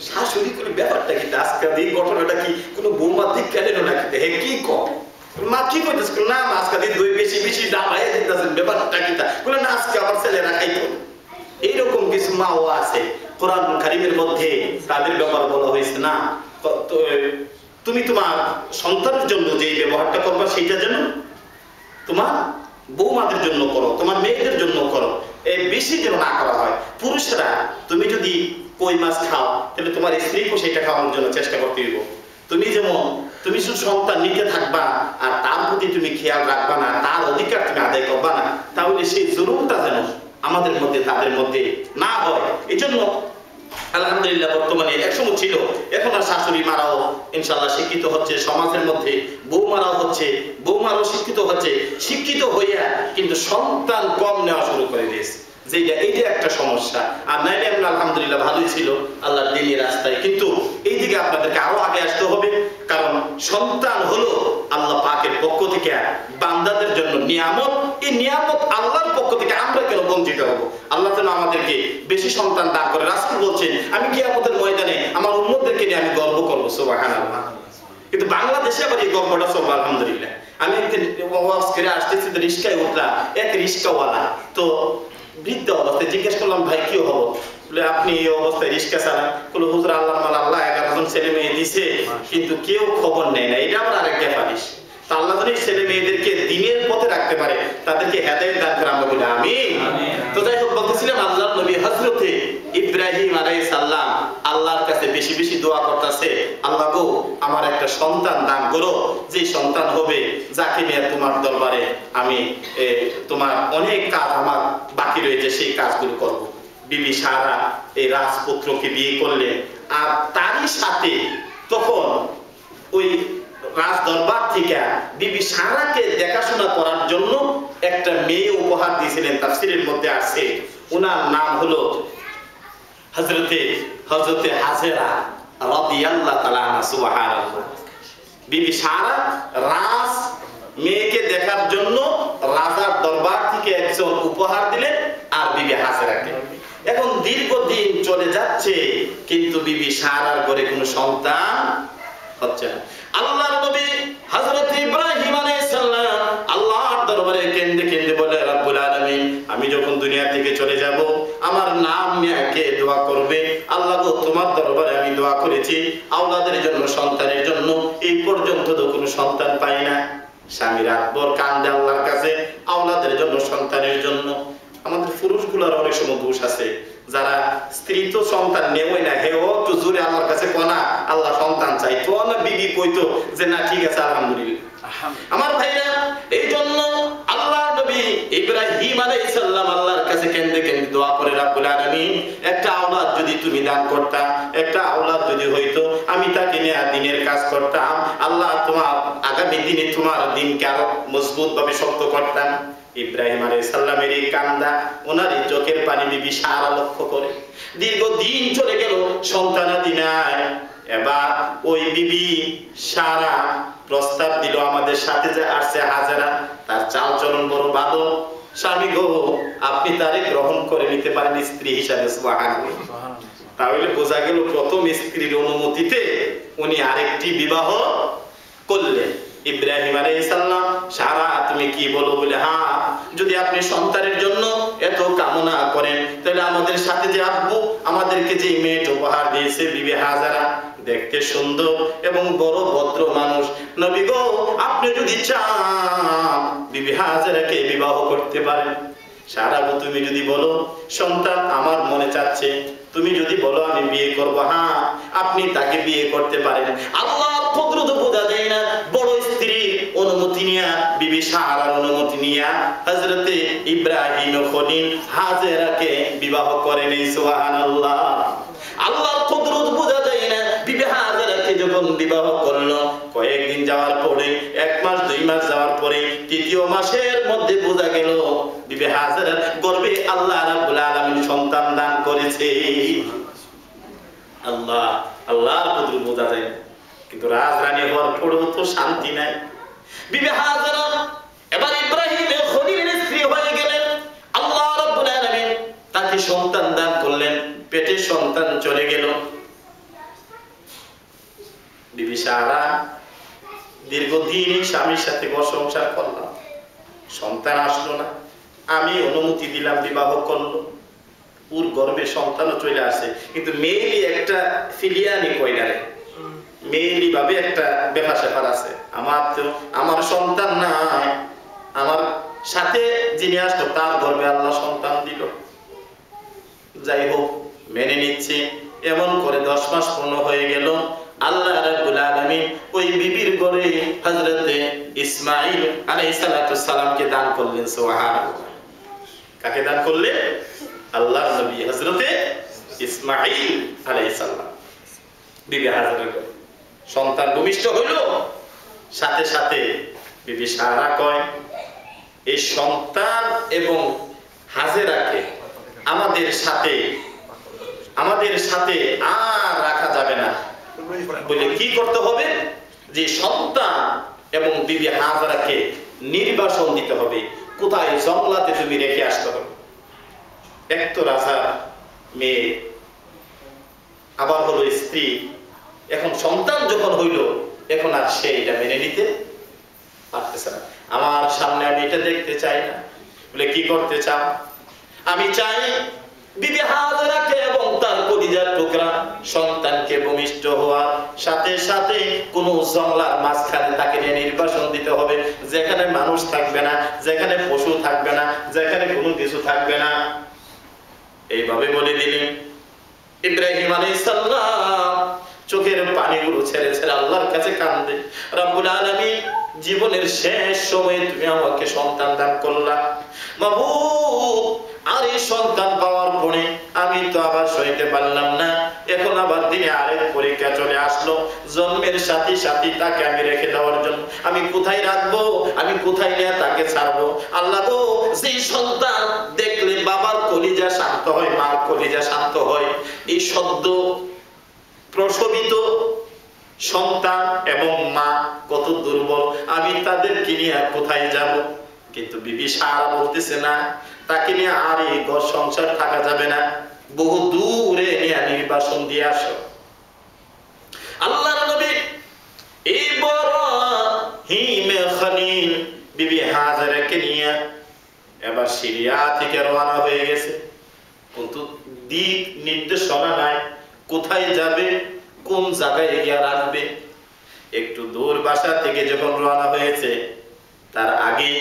শাশুড়ি করে ব্যাপারটা কি আজকা দিয়ে ঘটনাটা কি কোনো বৌমার দিক কেন নাকি হে কি কর মা কি কইতেছ না আজকা দিয়ে দই বেশি বেশি ডাবাইয়া দিতেছেন ব্যাপারটা কি তা বলে না আজকে আমার ছেলেরা খাইতো। এইরকম কিছু মাও আছে কোরআন কারীমের মধ্যে তাদের ব্যাপার বলা হয়েছে না তুমি তোমার সন্তানের জন্য যে ব্যবহারটা করবা সেটা যেন তোমার বৌমাদের জন্য করো, তোমার মেয়েদের জন্য করো, এই বেশি যেন না করা হয়। পুরুষরা তুমি যদি কই মাছ খাও তাহলে তোমার স্ত্রীকেও সেটা খাওয়ানোর জন্য চেষ্টা করতে হইব। তুমি যেমন তুমি শুধু সন্তান নিতে থাকবা আর তার প্রতি তুমি খেয়াল রাখবা না, তার অধিকার তুমি আদায় করবা না, তাহলে সেই জরুরটা যেন আমাদের মধ্যে তাদের মধ্যে না হয়। এই জন্য আলহামদুলিল্লাহ বর্তমানে একসময় ছিল, এখন আর শাশুড়ি মারাও ইনশাআল্লাহ শিক্ষিত হচ্ছে, সমাজের মধ্যে বৌমারাও হচ্ছে, বৌমারাও শিক্ষিত হচ্ছে, শিক্ষিত হইয়া কিন্তু সন্তান কম নেওয়া শুরু করে দিয়েছে, যেটা এইটা একটা সমস্যা। আর নাইলে আমরা আলহামদুলিল্লাহ ভালোই ছিল আল্লাহর দ্বীনের রাস্তায়। কিন্তু এই দিকে আপনাদেরকে আরো আগে আসতে হবে, কারণ সন্তান হলো আল্লাহ পাকের পক্ষ থেকে বান্দাদের জন্য নিয়ামত। এই নিয়ামত আল্লাহর পক্ষ থেকে আমরা কেন বঞ্চিত হব? আল্লাহ যেন আমাদেরকে বেশি সন্তান দান করে। রাসূল বলছেন আমি কিয়ামতের ময়দানে আমার উম্মতদেরকে নিয়ে আমি গর্ব করব। সুবহানাল্লাহ। কিন্তু বাংলাদেশে আবার এই গর্বটা সব আলহামদুলিল্লাহ। আমি একদিন ওয়াজ করে আসতেছি তো রিস্কায় উঠলাম, এক রিস্কাওয়ালা তো বৃদ্ধ অবস্থায় জিজ্ঞেস করলাম ভাই কি হবো? বলে আপনি এই অবস্থায় রিস্কা চালান। বলে হুজুর আল্লাহ আল্লাহ 11 জন ছেলে মেয়ে দিছে, কিন্তু কেউ খবর নেয় না, এটা আবার আরেক গ্যাফারিস। তা আল্লাহ যদি ছেলে মেয়েদেরকে দিনের পথে রাখতে পারে, তাদেরকে হেদায়েত দান করে, আমরা বলি আমিন। তো যাই হোক, বলতেছিলাম আল্লাহর নবী হযরতে ইব্রাহিম আলাইহিস সালাম আল্লাহর কাছে বেশি বেশি দোয়া করতেছে, আল্লাহ গো আমার একটা সন্তান দান করো, যে সন্তান হবে যাকে নিয়ে তোমার দরবারে আমি তোমার অনেক কাজ আমার বাকি রয়েছে সেই কাজগুলো করব। বিবি সারা এই রাজপুত্রকে বিয়ে করলেন, আর তারই সাথে তখন ওই রাজ দরবার থেকে বিবি সারাকে দেখাশোনা করার জন্য একটা মেয়ে উপহার দিয়েছিলেন। তাফসীরের মধ্যে আছে ওনার নাম হলো হযরতে হাজেরা রাদিয়াল্লাহু তাআলা আনহা। সুবহানাল্লাহ। বিবি সারা রাজ মেয়েকে দেখার জন্য রাজার দরবার থেকে একজন উপহার দিলেন, আর বিবি হাজেরাকে। এখন দীর্ঘদিন চলে যাচ্ছে, কিন্তু বিবি সারার ঘরে কোনো সন্তান হচ্ছে না। আল্লাহর নবী হযরত ইব্রাহিম আলাইহিস সালাম আল্লাহর দরবারে কেঁদে কেঁদে বলে, রব্বুল আলামিন আমি যখন দুনিয়া থেকে চলে যাব আমার নাম নিয়ে কে দোয়া করবে? আল্লাহ গো তোমার দরবারে আমি দোয়া করেছি আওলাদের জন্য, সন্তানের জন্য, এই পর্যন্ত তো কোনো সন্তান পাই না। স্বামী রাতভর কান্দে আল্লাহর কাছে আওলাদের জন্য, সন্তানের জন্য। আমাদের পুরুষগুলোর অনেক সময় দোষ আছে, যারা স্ত্রী তো সন্তান নেওই না, হেও তো জোরে আল্লাহর কাছে কোনা আল্লাহ সন্তান চাই, তো না বিবি কইতো যে না ঠিক আছে আলহামদুলিল্লাহ। আমার ভাইরা, এই জন্য আল্লাহ নবী ইব্রাহিম আলাইহিস সালাম আল্লাহর কাছে কেঁদে কেঁদে দোয়া করে, রব্বুল আলামিন একটা আওলাদ যদি তুমি দান করতা, একটা আওলাদ যদি হইতো, আমি তাকে নিয়ে দিনের কাজ করতাম, আল্লাহ তোমার আগামী দিনে তোমার দিনকে আরো মজবুত ভাবে শক্ত করতাম। ইব্রাহিম আলাইহিস সালামের এই কান্দা, ওনার এই চোখের পানি বিবি সারা লক্ষ্য করে। দীর্ঘদিন চলে গেল, সন্তানাদি নাই। এবার ওই বিবি সারা প্রস্তাব দিল, আমাদের সাথে যে আসছে হাজেরা, তার চাল চলন বড় ভালো, স্বামী গো আপনি তারে গ্রহণ করে নিতে পারেন স্ত্রী হিসাবে। সুবহানাল্লাহ। তাহলে বোঝা গেল প্রথম স্ত্রীর অনুমতিতে উনি আরেকটি বিবাহ করলেন। ইব্রাহিম আলাইহিস সালাম, সারা তুমি কি বলো? বলে হ্যাঁ, যদি আপনি সন্তানের জন্য এত কামনা করেন, তাহলে আমাদের সাথে যে আব্বু আমাদেরকে যে মেয়েটা উপহার দিয়েছে বিবি হাজেরা, দেখতে সুন্দর এবং বড় ভদ্র মানুষ, নবী গো আপনি যদি চান বিবি হাজেরাকে বিবাহ করতে পারেন। সারা গো তুমি যদি বলো সন্তান আমার মনে চাচ্ছে, তুমি যদি বলো আমি বিয়ে করব, হ্যাঁ আপনি তাকে বিয়ে করতে পারেন। আল্লাহ কুদরত বোঝা যায় না, বড় স্ত্রী অনুমতি নিয়া, বিবি সারার অনুমতি নিয়া হযরতে ইব্রাহিম খলিল হাজেরাকে বিবাহ করে নেই। সুবহানাল্লাহ। আল্লাহ কুদরত বোঝা যায় না, বিবি হাজেরাকে যখন বিবাহ করলো, কয়েকদিন যাওয়ার পরে, 1 মাস 2 মাস যাওয়ার পরে, 3য় মাসের মধ্যে বোঝা গেল বিবি হাজেরার গর্ভে আল্লাহ রাব্বুল আলামিন সন্তান দান করেছে। আল্লাহর কুদরত বোঝা যায় না, কিন্তু রাজরানী হওয়ার পরেও তো শান্তি নাই। বিবি হাজেরা এবার ইব্রাহিমের খলিলের স্ত্রী হয়ে গেলেন। আল্লাহ রাব্বুল আলামিন তাকে সন্তান দান করলেন, পেটে সন্তান চলে গেল। বিবি সারা দীর্ঘদিন স্বামীর সাথে সংসার করলাম, সন্তান আসলো না। আমি অনুমতি দিলাম, বিবাহ করলো, ওর গর্ভে সন্তানও চলে আসে, কিন্তু মেয়েলি একটা ফিলিয়ানি কইনারে, মেয়েলি ভাবে একটা ব্যাপার স্যাপার আছে। আমার সন্তান নাই, আমার সাথে যিনি আসতো তার গর্ভে আল্লাহ সন্তান দিল। যাই হোক মেনে নিচ্ছে। এমন করে 10 মাস পূর্ণ হয়ে গেল। আল্লাহ রাব্বুল আলামিন ওই বিবির ঘরে হযরতে ইসমাঈল আলাইহিস সালামকে দান করলেন। সুবহানাল্লাহ। কাকে দান করলেন? আল্লাহর নবী হযরতে ইসমাঈল আলাইহিস সালাম। বিবি হাজেরা সন্তান ভূমিষ্ঠ হইল, সাথে সাথে বিবি সারা কয় এই সন্তান এবং হাজেরাকে আমাদের সাথে আর রাখা যাবে না। বলে কি করতে হবে? যে সন্তান এবং বিবি হাজেরাকে নির্বাসন দিতে হবে, কোথায়? জঙ্গলাতে তুমি রেখে আসতে হবে। এক তো রাজা মেয়ে, আবার হলো স্ত্রী, এখন সন্তান যখন হইল, এখন আর সে এটা মেনে নিতে পারতেছে না। আমার সামনে আমি এটা দেখতে চাই না। বলে কি করতে চাও? আমি চাই বিবি হাজেরাকে এবং তার কলিজার টুকরা সন্তানকে ভূমিষ্ঠ হওয়ার সাথে সাথে কোন জঙ্গলার মাঝখানে তাকে নিয়ে নির্বাসন দিতে হবে, যেখানে মানুষ থাকবে না, যেখানে পশু থাকবে না, যেখানে কোনো কিছু থাকবে না। এইভাবে বলে দিলেন। ইব্রাহিম আলাইহিস সালাম চোখের পানিগুলো ছেড়ে ছেড়ে আল্লাহর কাছে কাঁদে, রব্বুল আলামিন জীবনের শেষ সময়ে তুমি আমাকে সন্তান দান করলা মাবুদ, আর এই সন্তান পাওয়ার পরে আমি তো আবার সইতে পারলাম না, এখন আবার দিনে আরেক পরীক্ষা চলে আসলো, জন্মের সাথে সাথে তাকে আমি রেখে দেওয়ার জন্য আমি কোথায় রাখবো, আমি কোথায় নিয়ে তাকে ছাড়বো। আল্লাহ গো, যে সন্তান দেখলে বাবার কলিজা শান্ত হয়, মার কলিজা শান্ত হয়, এই সদ্য প্রসবিত সন্তান এবং মা কত দুর্বল, আমি তাদেরকে নিয়ে কোথায় যাব? কিন্তু বিবি সারা বলতেছে না, তাকে নিয়ে আর এই ঘর সংসার থাকা যাবে না, বহু দূরে নিয়ে নির্বাসন দিয়ে আসো। আল্লাহর নবী ইব্রাহিম খলিল বিবি হাজেরাকে নিয়ে এবার সিরিয়া থেকে রওনা হয়ে গেছে, কিন্তু দিক নির্দেশনা নাই, কোথায় যাবে, কোন জায়গায় গিয়ে রাখবে। একটু দূর বাসা থেকে যখন রওনা হয়েছে, তার আগে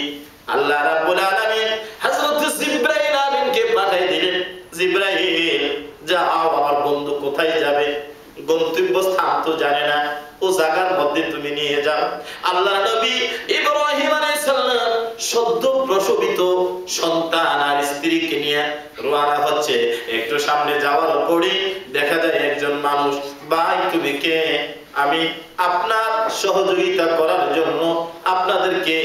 আল্লাহ রাব্বুল আলামিন হযরত জিবরাইল আমিনকে পাঠিয়ে দিলেন, জিবরাইল যাও, আমার বন্ধু কোথায় যাবে, গন্তব্যস্থান তো জানে না, ও জায়গার মধ্যে তুমি নিয়ে যাও। আল্লাহ নবী ইব্রাহিম আলাইহিস সালাম সদ্য প্রসবিত সন্তান আর স্ত্রীকে নিয়ে রওনা হচ্ছে। একটু সামনে যাওয়ার পরে দেখা যায় একজন মানুষ, ভাই তুমি কে? আমি আপনার সহযোগিতা করার জন্য, আপনাদেরকে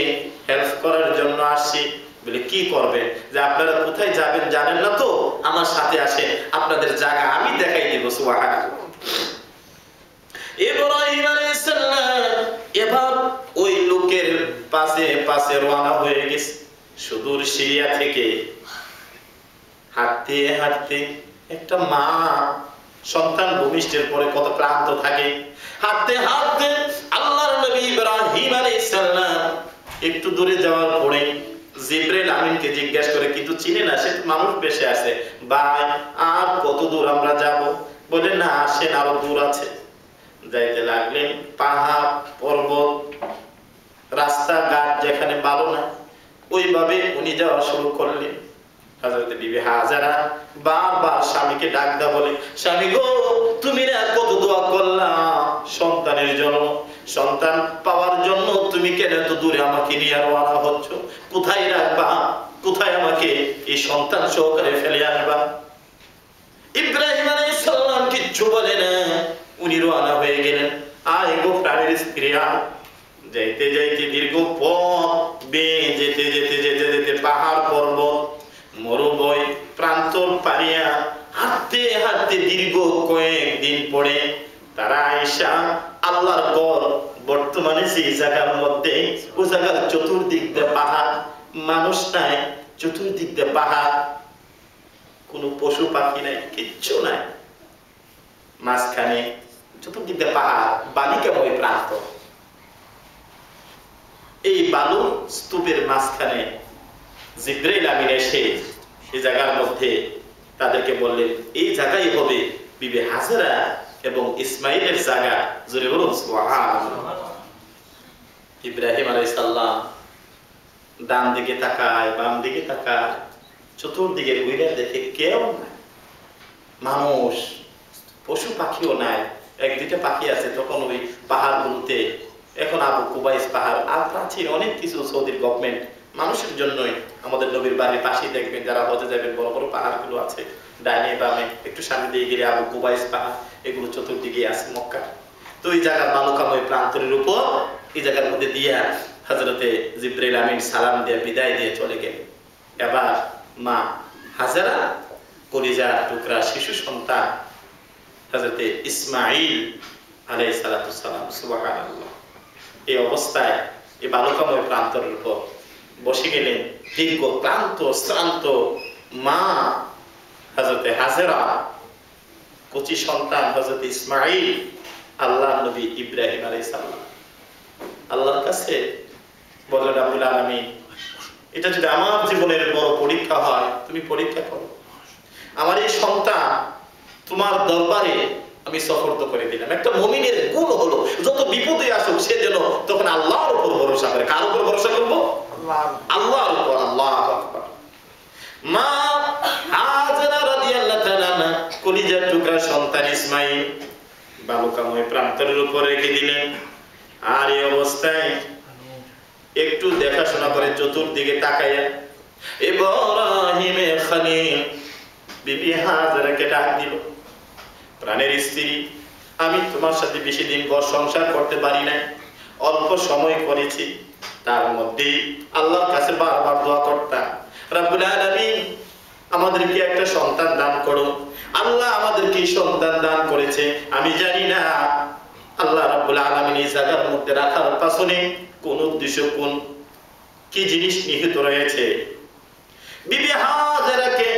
হেল্প করার জন্য আসছি। বলে কি করবে? যে আপনারা কোথায় যাবেন জানেন না তো, আমার সাথে আসেন, আপনাদের জায়গা আমি দেখাই দিব। সুবহানাল্লাহ। ইব্রাহিম আলাইহিস সালাম এবার ওই লোকের পাশে পাশে রওনা হয়ে গেছে। সুদূর সিরিয়া থেকে হাঁটতে হাঁটতে, একটা মা সন্তান ভূমিষ্ঠের পরে কত ক্লান্ত থাকে, হাঁটতে হাঁটতে আল্লাহর নবী ইব্রাহিম আলাইহিস সালাম একটু দূরে যাওয়ার পরে জিবরাইল আমিনকে জিজ্ঞাসা করে, কিন্তু চিনে না, সে মানুষ বেশে আছে, ভাই আর কত দূর আমরা যাব? বলে না, আসেন, আরো দূর আছে। যাইতে লাগলেন, পাহাড় পর্বত রাস্তাঘাট যেখানে ভালো না, ওইভাবে উনি যাওয়া শুরু করলেন। হযরত বিবি হাজেরা বারবার স্বামীকে ডাক দেয়া বলে, স্বামী গো, তুমি না কত দোয়া করলা সন্তানের জন্য, সন্তান পাওয়ার জন্য, তুমি কেন এত দূরে আমাকে নিয়ে রওনা হচ্ছ? কোথায় রাখবা, কোথায় আমাকে এই সন্তান সহকারে ফেলে আসবা? ইব্রাহিম আলাইহিস সালাম কিচ্ছু বলে না, উনি রওনা হয়ে গেলেন। আয় গো প্রাণের স্ত্রী, যাইতে যাইতে দীর্ঘ পথ বেয়ে যেতে যেতে যেতে যেতে পাহাড় পর্বত মরুভূমি প্রান্তর পারিয়া হাঁটতে হাঁটতে দীর্ঘ কয়েকদিন পরে তারা আয়েশা আল্লাহর ঘর, বর্তমানে সেই জায়গার মধ্যে, ও জায়গার চতুর্দিক দিয়ে পাহাড়, মানুষ নাই, চতুর্দিক দিয়ে পাহাড়, কোনো পশু পাখি নাই, কিচ্ছু নাই, মাঝখানে চতুর্দিক দিয়ে পাহাড়, বালিকাময় প্রান্ত। এই বালু স্তূপের মাঝখানে জিবরাইল আমিন এসে এই জায়গার মধ্যে তাদেরকে বললেন, এই জায়গায় হবে বিবি হাজেরা এবং ইসমাইলের জায়গা। জোরে বলুন সুবহানাল্লাহ। ইব্রাহিম আলাইহিস সালাম ডান দিকে তাকায়, বাম দিকে তাকায়, চতুর্দিকে ঘুরে দেখে কেউ নাই, মানুষ পশু পাখিও নাই, এক দুইটা পাখি আছে তখন ওই পাহাড়গুলোতে। এখন আবু কুবাইস পাহাড় আর প্রাচীন অনেক কিছু সৌদির গভর্নমেন্ট মানুষের জন্যই, আমাদের নবীর বাড়ির পাশেই দেখবেন যারা হজে যাবেন, বড় বড় পাহাড়গুলো আছে ডাইনে বামে, একটু সামনে দিয়ে গেলে আবু কুবাইস পাহাড়, এগুলো চতুর্দিকে আছে মক্কা। তো এই জায়গার বালুকাময় প্রান্তরের উপর এই জায়গার মধ্যে দিয়া হযরতে জিবরাইল আমিন সালাম দিয়ে বিদায় দিয়ে চলে গেলেন। এবার মা হাজেরা কলিজার টুকরা শিশু সন্তান হযরতে ইসমাঈল আলাইহিস সালাতু সালাম, সুবহানাল্লাহ, এই অবস্থায় এই বালুকাময় প্রান্তরের উপর বসে গেলেন। দীর্ঘ ক্লান্ত শ্রান্ত মা হযরতে হাজেরা, কচি সন্তান হযরতে ইসমাঈল, আল্লাহর নবী ইব্রাহিম আলাইহিস সালাম আল্লাহর কাছে বললেন, রব্বুল আলামিন এটা যদি আমার জীবনের বড় পরীক্ষা হয়, তুমি পরীক্ষা করো। আমার এই সন্তান তোমার দরবারে আমি সুপর্দ করে দিলাম। একটা মুমিনের গুণ হলো যত বিপদে আসুক সে যেন তখন আল্লাহর উপর ভরসা করে। কার উপর ভরসা করবো? আল্লাহর উপর। আল্লাহু আকবার। মা হাজেরা রাদিয়াল্লাহু তাআলা কলিজার টুকরা সন্তান ইসমাঈল বালুকাময় প্রান্তরের উপর রেখে দিলেন। আর এই অবস্থায় একটু দেখাশোনা করে চতুর্দিকে তাকাইয়া ইব্রাহিমের খলিল বিবি হাজেরাকে ডাক দিল, প্রাণের স্ত্রী, আমি তোমার সাথে বেশি দিন ঘর সংসার করতে পারি নাই, অল্প সময় করেছি, তার মধ্যে আল্লাহর কাছে বারবার দোয়া করতাম, রব্বুল আলামিন আমাদেরকে একটা সন্তান দান করো। আল্লাহ আমাদেরকে সন্তান দান করেছে, আমি জানি না আল্লাহ রাব্বুল আলামিন এই জায়গার মধ্যে রাখার পাশনে কোন উদ্দেশ্য, কোন কি জিনিস নিহিত রয়েছে। বিবি হাজেরাকে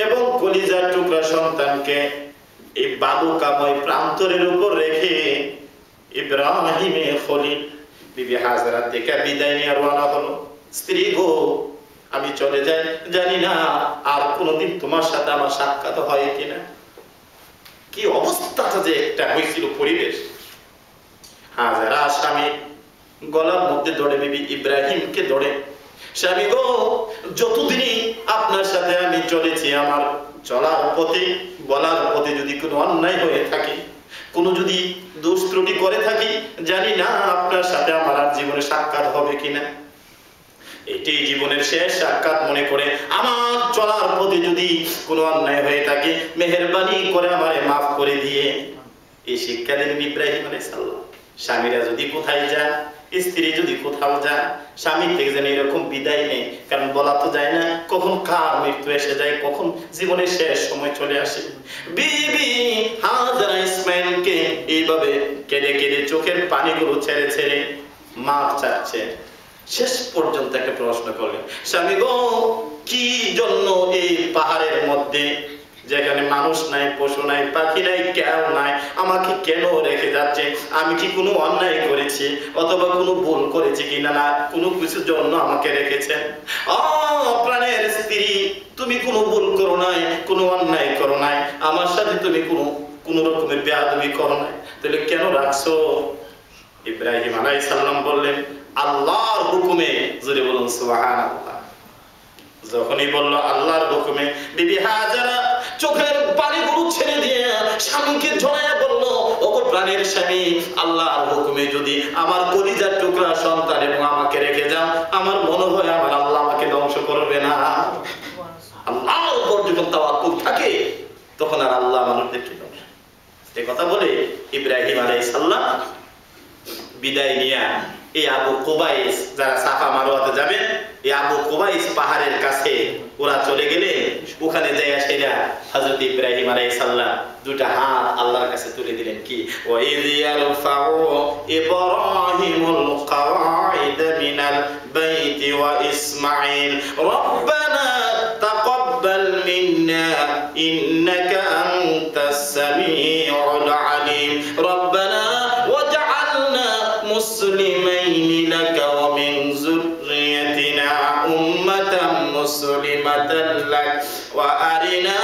এবং কলিজার টুকরা সন্তানকে এই বালুকাময় প্রান্তরের উপর রেখে ইব্রাহিমের খলিল বিবি হাজেরা থেকে বিদায় নিয়ে রওনা হলো। স্ত্রী গো, আমি চলে যাই, জানি না আর কোনদিন তোমার সাথে আমার সাক্ষাৎ হয় কিনা। কি অবস্থাটা যে একটা হয়েছিল পরিবেশ। হাজেরা স্বামী গলার মধ্যে ধরে বিবি ইব্রাহিমকে ধরে, স্বামী গো, যতদিনই আপনার সাথে আমি চলেছি, আমার চলার পথে বলার পথে যদি কোনো অন্যায় হয়ে থাকে, কোনো যদি দোষ ত্রুটি করে থাকি, জানি না আপনার সাথে আমার আর জীবনে সাক্ষাৎ হবে কিনা। এটাই জীবনের শেষ সাক্ষাৎ মনে করে আমার চলার পথে যদি কোনো অন্যায় হয়ে থাকে, মেহেরবানি করে আমারে মাফ করে দিয়ে এই শিক্ষা দিলেন ইব্রাহিম আলাইহিস সালাম। স্বামীরা যদি কোথায় যায়, স্ত্রী যদি কোথাও যায়, স্বামীর থেকে যেন এরকম বিদায় নেই, কারণ বলা তো যায় না কখন কার মৃত্যু এসে যায়, কখন জীবনের শেষ সময় চলে আসে। বিবি হাজেরা ইসমাঈলকে এইভাবে কেঁদে কেঁদে চোখের পানিগুলো ছেড়ে ছেড়ে মাপ চাচ্ছে। শেষ পর্যন্ত একটা প্রশ্ন করলেন, স্বামী গো, কি জন্য এই পাহাড়ের মধ্যে যেখানে মানুষ নাই, পশু নাই, পাখি নাই, কেউ নাই, আমাকে কেন রেখে যাচ্ছে? আমি কি কোনো অন্যায় করেছি অথবা কোনো ভুল করেছি কিনা? না, কোনো কিছুর জন্য আমাকে রেখেছেন। প্রাণের স্ত্রী, তুমি কোনো ভুল করো নাই, কোনো অন্যায় করো নাই, আমার সাথে তুমি কোনো রকমের বেয়াদবি করো নাই, তাহলে কেন রাখছো? ইব্রাহিম আলাইহিস সালাম বললেন, আল্লাহর হুকুমে। জোরে বলুন সুবহানাল্লাহ। যখনই বলল আল্লাহর হুকুমে, বিবি হাজেরা চোখের পানিগুলো ছেড়ে দিয়ে স্বামীকে ঝরাইয়া বলল, ওগো প্রাণের স্বামী, আল্লাহর হুকুমে যদি আমার কলিজার টুকরা সন্তান এবং আমাকে রেখে যাও, আমার মনে হয় আমার আল্লাহ আমাকে ধ্বংস করবে না। আল্লাহর উপর যখন তাওয়াক্কুল থাকে তখন আর আল্লাহ মানুষদেরকে ধ্বংস। এই কথা বলে ইব্রাহিম আলাইহিস সালাম বিদায় নিয়ে এই আবু কুবাইস, যারা সাফা মারওয়াতে যাবেন, এই আবু কুবাইস পাহাড়ের কাছে ওরা চলে গেলে ওখানে যাইয়া সেরা হযরত ইব্রাহিম আলাইহিস সালাম দুটো হাত আল্লাহর কাছে তুলে দিলেন। কি ওয়াইয ইয়ারফাউ ইব্রাহিমুল কওয়াইদ মিনাল বাইতি ওয়া ইসমাঈল রব্বানা তাকাব্বাল মিন্না ইন্নাকা আনতাস সামিউল আলিম রব্বানা মুসলিমাইন লাকা ওয়া মিন যুররিয়াতিনা উম্মাতাম মুসলিমাতান লাক ওয়া আরিনা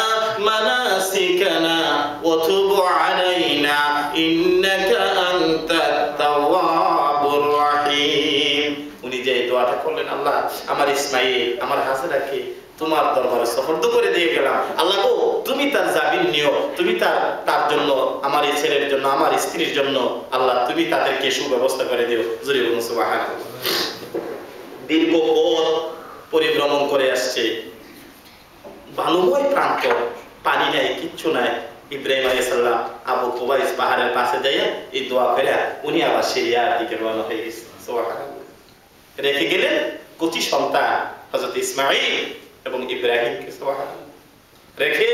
মানাসিকানা ওয়া তুব আলাইনা ইন্নাকা আনতাত তাওয়াবুর রাহিম। উনি যে দোয়াটা করলেন, আল্লাহ আমার ইসমাঈল, আমার হাজেরাকে তোমার দরবারে সুপর্দ করে দিয়ে গেলাম, আল্লাহ গো, তুমি তার জামিন নিও, তুমি তার জন্য, আমার এই ছেলের জন্য, আমার স্ত্রীর জন্য, আল্লাহ তুমি তাদেরকে সুব্যবস্থা করে দিও। জোরে বলুন সুবহানাল্লাহ। দীর্ঘ পথ পরিভ্রমণ করে আসছে, বালুময় প্রান্ত, পানি নাই, কিচ্ছু নাই। ইব্রাহিম আলাইহিস সালাম আবু কুবাইস পাহাড়ের পাশে যাইয়া এই দোয়া করে উনি আবার সিরিয়ার দিকে রওনা হয়ে গেছেন। সুবহানাল্লাহ। রেখে গেলেন কচি সন্তান হযরত ইসমাঈল এবং ইব্রাহিমকে রেখে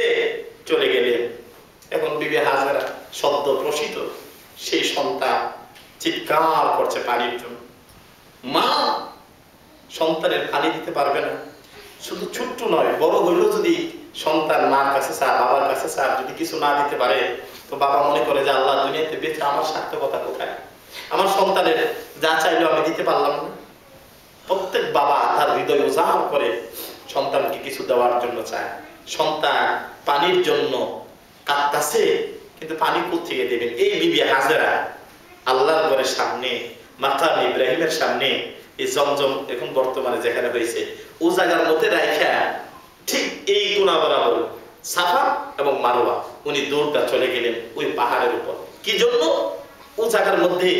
চলে গেলেন। এখন বিবি হাজেরা সদ্য প্রসূত সেই সন্তান চিৎকার করছে পানির জন্য। মা সন্তানের পানি দিতে পারবে না, শুধু ছোট্ট নয়, বড় হইলেও যদি সন্তান মার কাছে চায়, বাবার কাছে চায়, যদি কিছু না দিতে পারে তো বাবা মনে করে যে আল্লাহ দুনিয়াতে বেঁচে আমার সার্থকতা কোথায়? আমার সন্তানের যা চাইলেও আমি দিতে পারলাম না। প্রত্যেক বাবা তার হৃদয় উজাড় করে সন্তানকে কিছু দেওয়ার জন্য চায়। সন্তান পানির জন্য কাঁদতাছে, কিন্তু পানি কোথেকে দেবেন? এই বিবি হাজেরা আল্লাহর ঘরের সামনে, মাকাম ইব্রাহিমের সামনে, এই জমজম এখন বর্তমানে যেখানে হয়েছে ও জায়গার মধ্যে রাইখা ঠিক এই কোনা বরাবর সাফা এবং মারওয়া উনি দৌড়টা চলে গেলেন ওই পাহাড়ের উপর। কি জন্য? ও জায়গার মধ্যে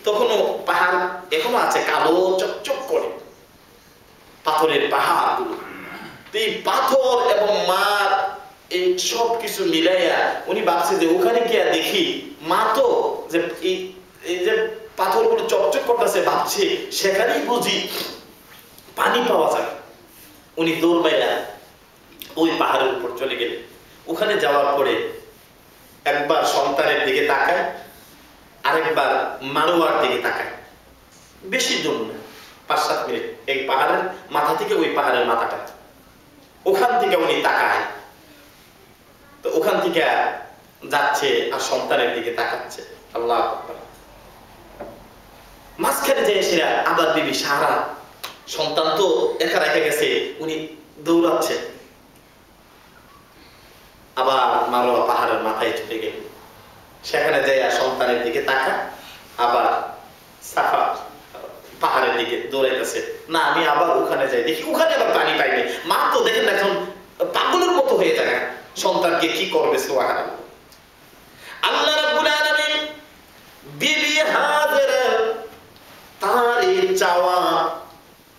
তখনও পাহাড় এখনো আছে, কালো চকচক করে পাথরের পাহাড়গুলো। এই পাথর এবং মার এই সব কিছু মিলাইয়া উনি ভাবছে যে ওখানে গিয়া দেখি মা তো যে এই যে পাথরগুলো চকচক করতেছে, ভাবছে সেখানেই বুঝি পানি পাওয়া যায়। উনি দৌড় মাইরা ওই পাহাড়ের উপর চলে গেলেন। ওখানে যাওয়ার পরে একবার সন্তানের দিকে তাকায়, আরেকবার মারোয়ার দিকে তাকায়। বেশি দূর না, 5-7 মিনিট এই পাহাড়ের মাথা থেকে ওই পাহাড়ের মাথাটা, ওখান থেকে উনি তাকায়। তো ওখান থেকে যাচ্ছে আর সন্তানের দিকে তাকাচ্ছে। আল্লাহ আকবার। মাঝখানে যে সেরা আবার বিবি সারা, সন্তান তো একা রেখে গেছে, উনি দৌড়াচ্ছে। আবার মারোয়া পাহাড়ের মাথায় চলে গেল, সেখানে যাই সন্তানের দিকে তাকা, আবার সাফা পাহাড়ের দিকে দৌড়াইতেছে। না আমি আবার ওখানে যাই, দেখি ওখানে আবার পানি পাইনি। মা তো দেখেন এখন পাগলের মতো হয়ে যায়, সন্তানকে কি করবে? সুবহানাল্লাহ। আল্লাহ রাব্বুল আলামিন বিবি হাজেরা তার এই চাওয়া,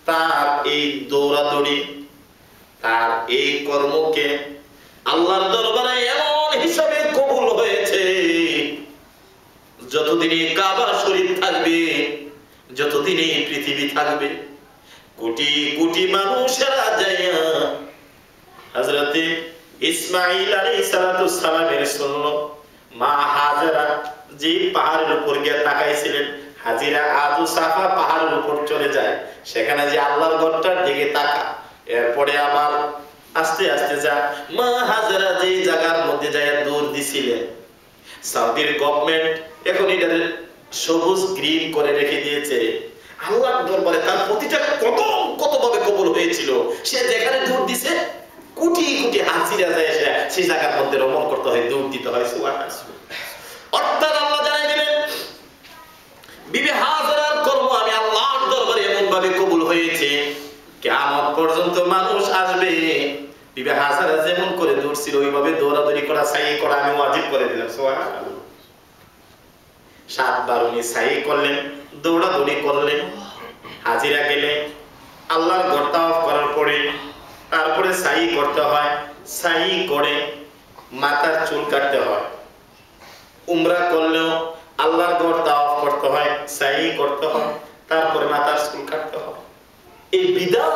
তার এই দৌড়াদৌড়ি, তার এই কর্মকে আল্লাহর দরবারে এমন হিসাবে কবুল হয়েছে, যতদিন এই কাবা শরীফ থাকবে, যতদিন এই পৃথিবী থাকবে, কোটি কোটি মানুষেরা যাইয়া হযরতে ইসমাঈল আলাইহিস সালাতু সালামের সুন্নাত মা হাজেরা যে পাহাড়ের উপর গিয়ে তাকাইছিলেন, হাজিরা আজু সাফা পাহাড়ের উপর চলে যায়, সেখানে যে আল্লাহর ঘরটার দিকে তাকা। এরপরে আবার আস্তে আস্তে যা মা হাজেরা যে জায়গার মধ্যে যায় দৌড় দিছিলেন, সৌদির গভর্নমেন্ট এখন এটা সবুজ গ্রিন করে রেখে দিয়েছে। আল্লাহর দরবারে তার প্রতিটা কদম কতভাবে কবুল হয়েছিল। সে যেখানে দৌড় দিছে কোটি কোটি হাজিরা যায়, সেই জায়গার মধ্যে রমণ করতে হয়, দৌড় দিতে হয়। সুবহানাল্লাহ। অর্থাৎ আল্লাহ জানাই দিলেন বিবি হাজেরার কর্ম আমি আল্লাহর দরবারে এমন ভাবে কবুল হয়েছে, কিয়ামত পর্যন্ত মানুষ আসবে বিবি হাজেরা যেমন করে দৌড়ছিল ওইভাবে দৌড়াদৌড়ি করা, সাই করা আমি ওয়াজিব করে দিলাম। সুবহানাল্লাহ। 7 বার উনি সাই করলেন, দৌড়াদৌড়ি করলেন। হাজিরা গেলে আল্লাহর ঘর তাওয়াফ করার পরে তারপরে সাই করতে হয়, সাই করে মাথার চুল কাটতে হয়। উমরা করলেও আল্লাহর ঘর তাওয়াফ করতে হয়, সাই করতে হয়, তারপরে মাথার চুল কাটতে হয়। এই বিধান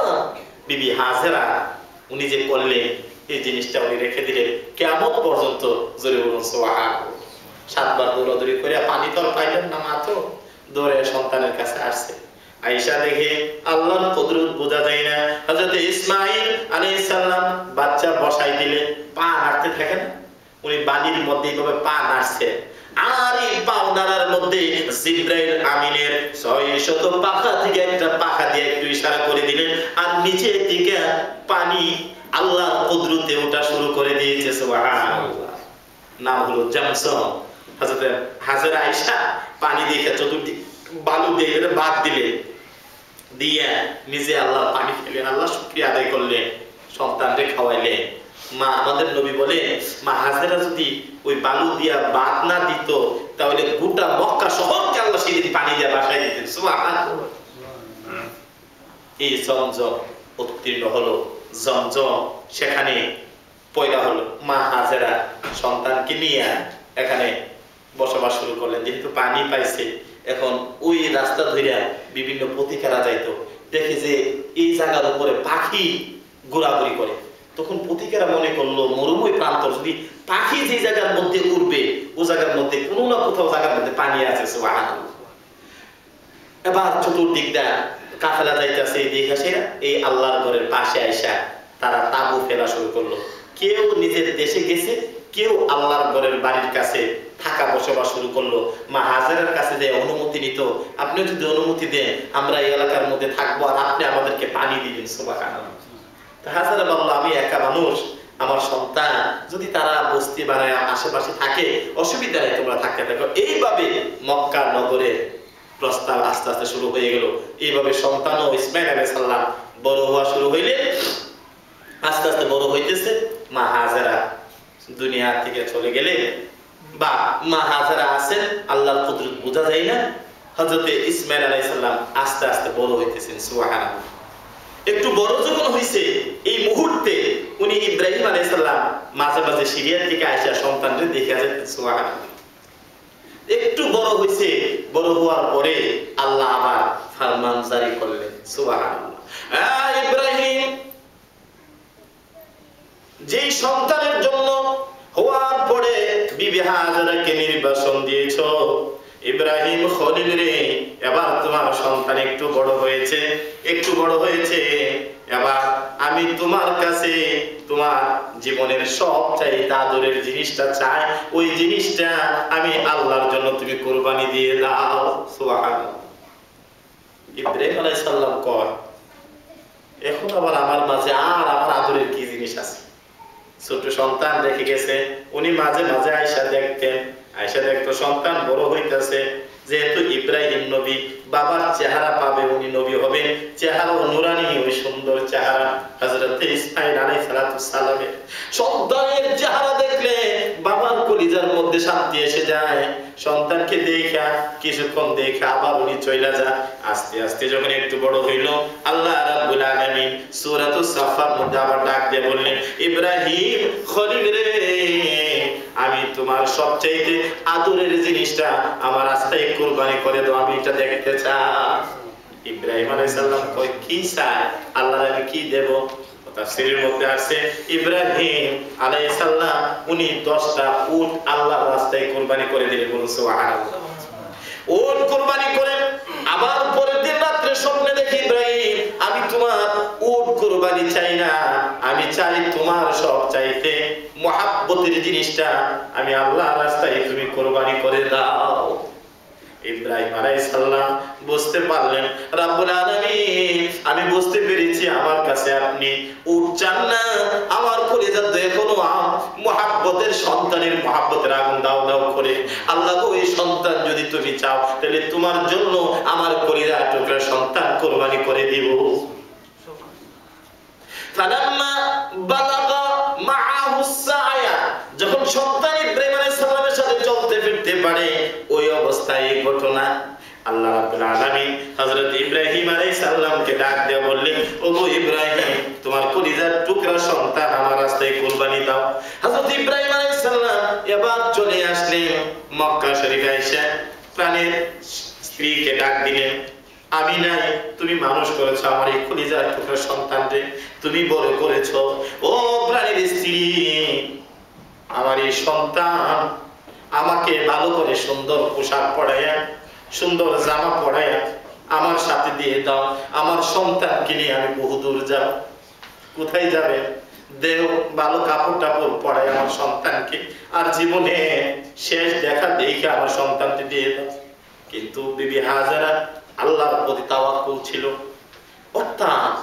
বিবি হাজেরা উনি যে করলেন, এই জিনিসটা উনি রেখে দিলেন কিয়ামত পর্যন্ত। জোরে বলুন সুবহানাল্লাহ। 7 বার দৌড়াদৌড়ি করে পানি তো পাইলেন না, মাত্র দৌড়ে সন্তানের কাছে আসছে। আয়েশা দেখে আল্লাহর কুদরত বোঝা যায় না। হযরত ইসমাঈল আলাইহিস সালাম বাচ্চা বসাই দিলে পা নাড়তে থাকে না, উনি বালির মধ্যে এইভাবে পা নাড়ছে। আর এই পা নাড়ার মধ্যে জিবরাইল আমিনের 600 পাখা থেকে একটা পাখা দিয়ে একটু ইশারা করে দিলেন, আর নিচে থেকে পানি আল্লাহর কুদরতে ওঠা শুরু করে দিয়েছে। সুবহানাল্লাহ। নাম হলো জামসম। হযরত হাজেরা আয়েশা পানি দিয়ে চতুর্দিক বালু দিয়ে বাদ দিলেন, দিয়ে নিজে আল্লাহ পানি খেলেন, আল্লাহ শুকরিয়া আদায় করলেন, সন্তানকে খাওয়াইলেন। মা আমাদের নবী বলে মা হাজেরা যদি ওই বালু দিয়া বাদ না দিত তাহলে গোটা মক্কা শহরকে আল্লাহ সেই পানি দিয়ে বাসায় দিতেন। সুবহানাল্লাহ। এই জমজম উত্তীর্ণ হলো, জমজম সেখানে পয়দা হলো। মা হাজেরা সন্তানকে নিয়ে এখানে বসবাস শুরু করলেন। যেহেতু পানি পাইছে, এখন ওই রাস্তা ধরে বিভিন্ন পথিকেরা যাইতো, দেখে যে এই জায়গার উপরে পাখি ঘোরাঘুরি করে। তখন পথিকেরা মনে করলো মরুময় প্রান্তর, যদি পাখি যে জায়গার মধ্যে উঠবে ও জায়গার মধ্যে কোনো না কোথাও জায়গার মধ্যে পানি আছে। সুবহানাল্লাহ। এবার চতুর্দিকটা কাফেলা যাইতেছে, দেখে সেরা এই আল্লাহর ঘরের পাশে আইসা তারা তাবু ফেলা শুরু করলো। কেউ নিজের দেশে গেছে, কেউ আল্লাহর ঘরের বাড়ির কাছে থাকা বসবাস শুরু করলো, মা হাজেরার কাছে যে অনুমতি নিত, আপনি যদি অনুমতি দেন আমরা এই এলাকার মধ্যে থাকবো আর আপনি আমাদেরকে পানি দিবেন। সুবহানাল্লাহ। হাজেরা বলল, আমি একা মানুষ, আমার সন্তান যদি তারা বস্তি বানায় আশেপাশে থাকে অসুবিধা নেই, তোমরা থাকতে থাকো। এইভাবে মক্কা নগরে প্রস্তাব আস্তে আস্তে শুরু হয়ে গেল। এইভাবে সন্তান ও ইসমাইল আলাইহিস সালাম বড় হওয়া শুরু হইলে আস্তে আস্তে বড় হইতেছে। মা হাজেরা দুনিয়া থেকে চলে গেলে বা মা হাজেরা আছেন, আল্লাহর কুদরত বোঝা যায় না। হযরতে ইসমাইল আলাইহিস সালাম আস্তে আস্তে বড় হইতেছেন। সুবহানাল্লাহ। একটু বড় যখন হইছে এই মুহূর্তে উনি ইব্রাহিম আলাইহিস সালাম মাঝে মাঝে সিরিয়া থেকে আইসা সন্তানদের দেখে যেতেন। সুবহানাল্লাহ। একটু বড় হইছে, বড় হওয়ার পরে আল্লাহ আবার ফরমান জারি করলেন। সুবহানাল্লাহ। ইব্রাহিম, যেই সন্তানের জন্য হওয়ার পরে বিবি হাজেরাকে নির্বাসন দিয়েছো, ইব্রাহিম খলিল রে, এবার তোমার সন্তান একটু বড় হয়েছে, একটু বড় হয়েছে, এবার আমি তোমার কাছে তোমার জীবনের সবচাইতে আদরের জিনিসটা চাই, ওই জিনিসটা আমি আল্লাহর জন্য তুমি কুরবানি দিয়ে দাও। সুবহানাল্লাহ। ইব্রাহিম আলাইহিস সালাম কয়, এখন আবার আমার মাঝে আর আমার আদরের কি জিনিস আছে? ছোট সন্তান রেখে গেছে, উনি মাঝে মাঝে আয়েশা দেখতেন, আয়েশা দেখতো সন্তান বড় হইতেছে। যেহেতু ইব্রাহিম নবী, বাবার চেহারা পাবে, উনি নবী হবেন, চেহারা নুরানি, ওই সুন্দর চেহারা হযরত ইসমাঈল আলাইহিস সালামের সন্তানের চেহারা দেখলে বাবার কলিজার মধ্যে শান্তি এসে যায়। সন্তানকে দেখা কিছুক্ষণ দেখে আবার উনি চলে যায়। আস্তে আস্তে যখন একটু বড় হইল, আল্লাহ রাব্বুল আলামিন সূরাতুস সাফার মধ্যে আবার ডাক দিয়ে বললেন, ইব্রাহিম খলিল রে, আমি তোমার সবচাইতে আদরের জিনিসটা আমার রাস্তায় কুরবানি করে দাও, আমি এটা দেখতে চাই। ইব্রাহিম আলাইহিস সালাম কই, কি চাই? আল্লাহর আমি কি দেব? তাফসীরের মধ্যে আছে ইব্রাহিম আলাইহিস সালাম উনি 10টা উট আল্লাহর রাস্তায় কুরবানি করে দিলেন। বলুন সুবহানাল্লাহ। উট কুরবানি করে আবার পরের দিন রাতে স্বপ্নে দেখি, ইব্রাহিম আমি তোমার উট কুরবানি চাই না, আমি চাই তোমার সবচাইতে মুহাব্বতের জিনিসটা আমি আল্লাহর রাস্তায় তুমি কুরবানি করে দাও। ইব্রাহিম আলাইহিস সালাম বুঝতে পারলেন, রব্বুল আলামিন আমি বুঝতে পেরেছি আমার কাছে আপনি উট চান না, আমার কলিজার এখনো মুহাব্বতের সন্তানের মুহাব্বতের আগুন দাও দাও করে। আল্লাহ গো, এই সন্তান যদি তুমি চাও তাহলে তোমার জন্য আমার কলিজার টুকরা সন্তান কুরবানি করে দিব। ফালাম্মা বালাগা মাআহু সায়া, যখন সন্তান ইব্রাহিম আলাইহিস সালামের সাথে চলতে ফিরতে পারে, ওই অবস্থায় এই ঘটনা। আল্লাহ রাব্বুল আলামিন হযরত ইব্রাহিম আলাইহিস সালামকে ডাক দিয়ে বললেন, ওগো ইব্রাহিম, তোমার কলিজার টুকরা সন্তান আমার রাস্তায় কুরবানি দাও। হযরত ইব্রাহিম আলাইহিস সালাম এবার চলে আসলেন মক্কা শরীফে এসে প্রাণের স্ত্রীকে ডাক দিলেন, আমি নাই, তুমি মানুষ করেছো আমার এই কলিজার টুকরা সন্তানকে, তুমি বড় করেছো। ও প্রাণের স্ত্রী, আমার এই সন্তান আমাকে ভালো করে সুন্দর পোশাক পরাইয়া, সুন্দর জামা পরাইয়া আমার সাথে দিয়ে দাও, আমার সন্তানকে নিয়ে আমি বহুদূর যাব। কোথায় যাবে? দেহ ভালো কাপড় টাপড় পরাই আমার সন্তানকে, আর জীবনে শেষ দেখা দেখে আমার সন্তানকে দিয়ে দাও। কিন্তু বিবি হাজেরা আল্লাহর প্রতি তাওয়াক্কুল ছিল। অর্থাৎ